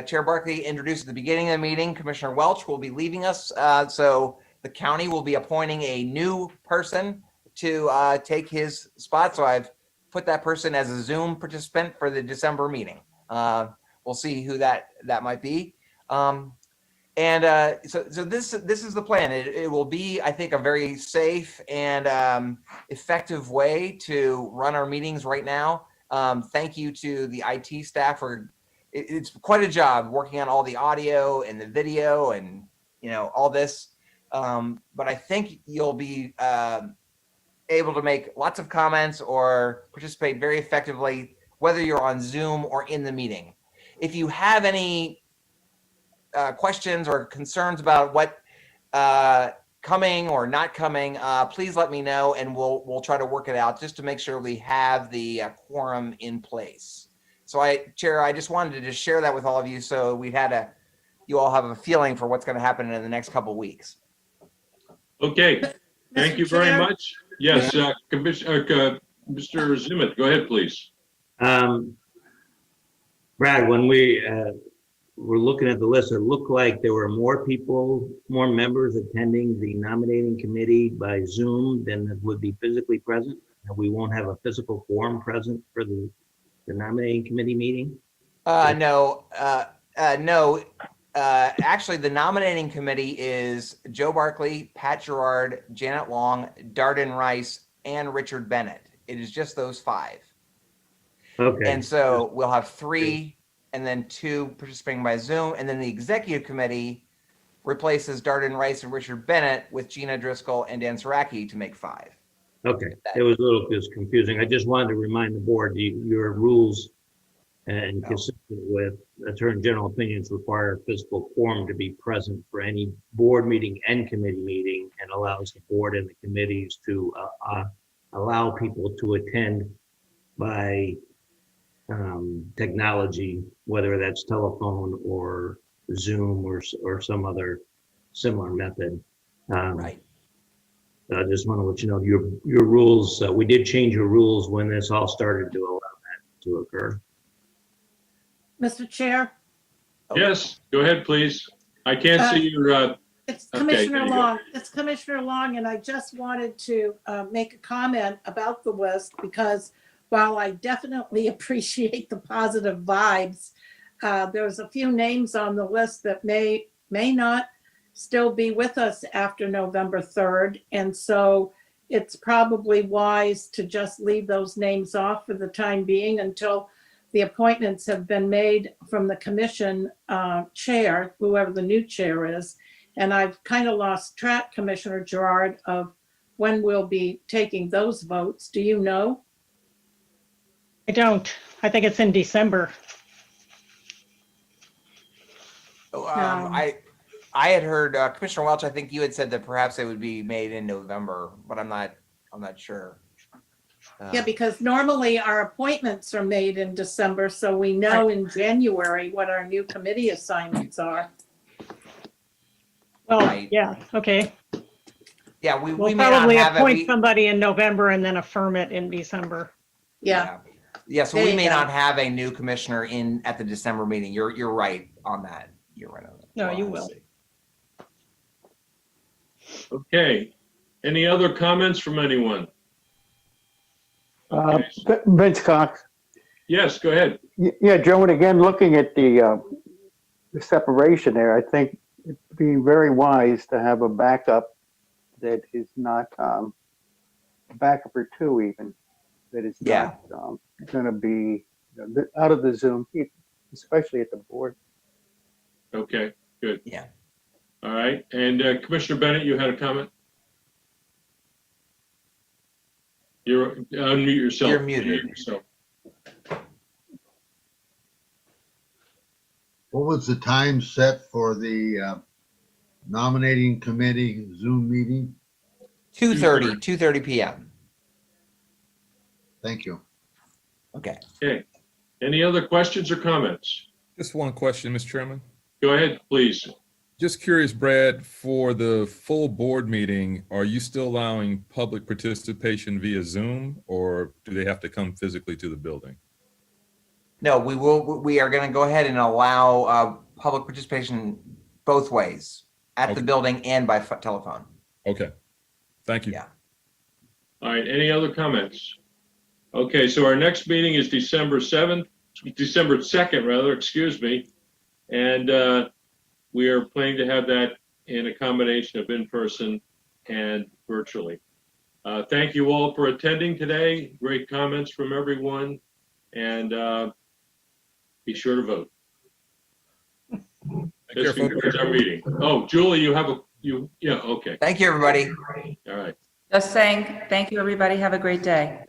Chair Barkley introduced at the beginning of the meeting, Commissioner Welch will be leaving us. So the county will be appointing a new person to take his spot. So I've put that person as a Zoom participant for the December meeting. We'll see who that might be. So this is the plan. It will be, I think, a very safe and effective way to run our meetings right now. Thank you to the IT staff for it's quite a job working on all the audio and the video and all this. But I think you'll be able to make lots of comments or participate very effectively, whether you're on Zoom or in the meeting. If you have any questions or concerns about what coming or not coming, please let me know, and we'll try to work it out just to make sure we have the quorum in place. So Chair, I just wanted to just share that with all of you, so you all have a feeling for what's going to happen in the next couple of weeks.
Okay, thank you very much. Yes, Commissioner, Mr. Zimmett, go ahead, please.
Brad, when we were looking at the list, it looked like there were more members attending the nominating committee by Zoom than would be physically present. And we won't have a physical quorum present for the nominating committee meeting?
No. Actually, the nominating committee is Joe Barkley, Pat Gerard, Janet Long, Darden Rice, and Richard Bennett. It is just those 5.
Okay.
And so we'll have 3 and then 2 participating by Zoom. And then the executive committee replaces Darden Rice and Richard Bennett with Gina Driscoll and Dan Saraki to make 5.
Okay, it was a little confusing. I just wanted to remind the board, your rules and consistent with Attorney General opinions require a physical quorum to be present for any board meeting and committee meeting, and allows the board and the committees to allow people to attend by technology, whether that's telephone or Zoom or some other similar method.
Right.
I just want to let you know your rules. We did change your rules when this all started to allow that to occur.
Mr. Chair?
Yes, go ahead, please. I can't see your.
It's Commissioner
there you go.
Long. It's Commissioner Long, and I just wanted to make a comment about the list, because while I definitely appreciate the positive vibes, there's a few names on the list that may not still be with us after November 3rd. And so it's probably wise to just leave those names off for the time being until the appointments have been made from the commission chair, whoever the new chair is. And I've kind of lost track, Commissioner Gerard, of when we'll be taking those votes. Do you know?
I don't. I think it's in December.
I had heard Commissioner Welch. I think you had said that perhaps it would be made in November, but I'm not sure.
Yeah, because normally our appointments are made in December, so we know in January what our new committee assignments are.
Well,
Right.
yeah, okay.
Yeah, we
We'll
may not
probably
have
appoint
it.
somebody in November and then affirm it in December.
Yeah.
Yeah, so
There
we
you
may
go.
not have a new commissioner in at the December meeting. You're right on that. You're right on that.
No,
Well,
you
I
will.
see.
Okay. Any other comments from anyone?
Vince Cox.
Yes, go ahead.
Yeah, Joe, and again, looking at the separation there, I think it'd be very wise to have a backup that is not, backup or two even, that is not going to be out of the Zoom, especially at the board.
Okay, good.
Yeah.
All right. And Commissioner Bennett, you had a comment? You're unmute yourself.
You're muted.
Unmute yourself.
What was the time set for the nominating committee Zoom meeting?
2:30 p.m.
Thank you.
Okay.
Okay. Any other questions or comments?
Just one question, Mr. Chairman.
Go ahead, please.
Just curious, Brad, for the full board meeting, are you still allowing public participation via Zoom, or do they have to come physically to the building?
No, we are going to go ahead and allow public participation both ways, at the building and by telephone.
Okay. Thank you.
Yeah.
All right. Any other comments? Okay. So our next meeting is December 2nd, rather, excuse me. And we are planning to have that in a combination of in-person and virtually. Thank you all for attending today. Great comments from everyone. And be sure to vote. This concludes our meeting. Oh, Julie, you have yeah, okay.
Thank you, everybody.
All right.
Just saying, thank you, everybody. Have a great day.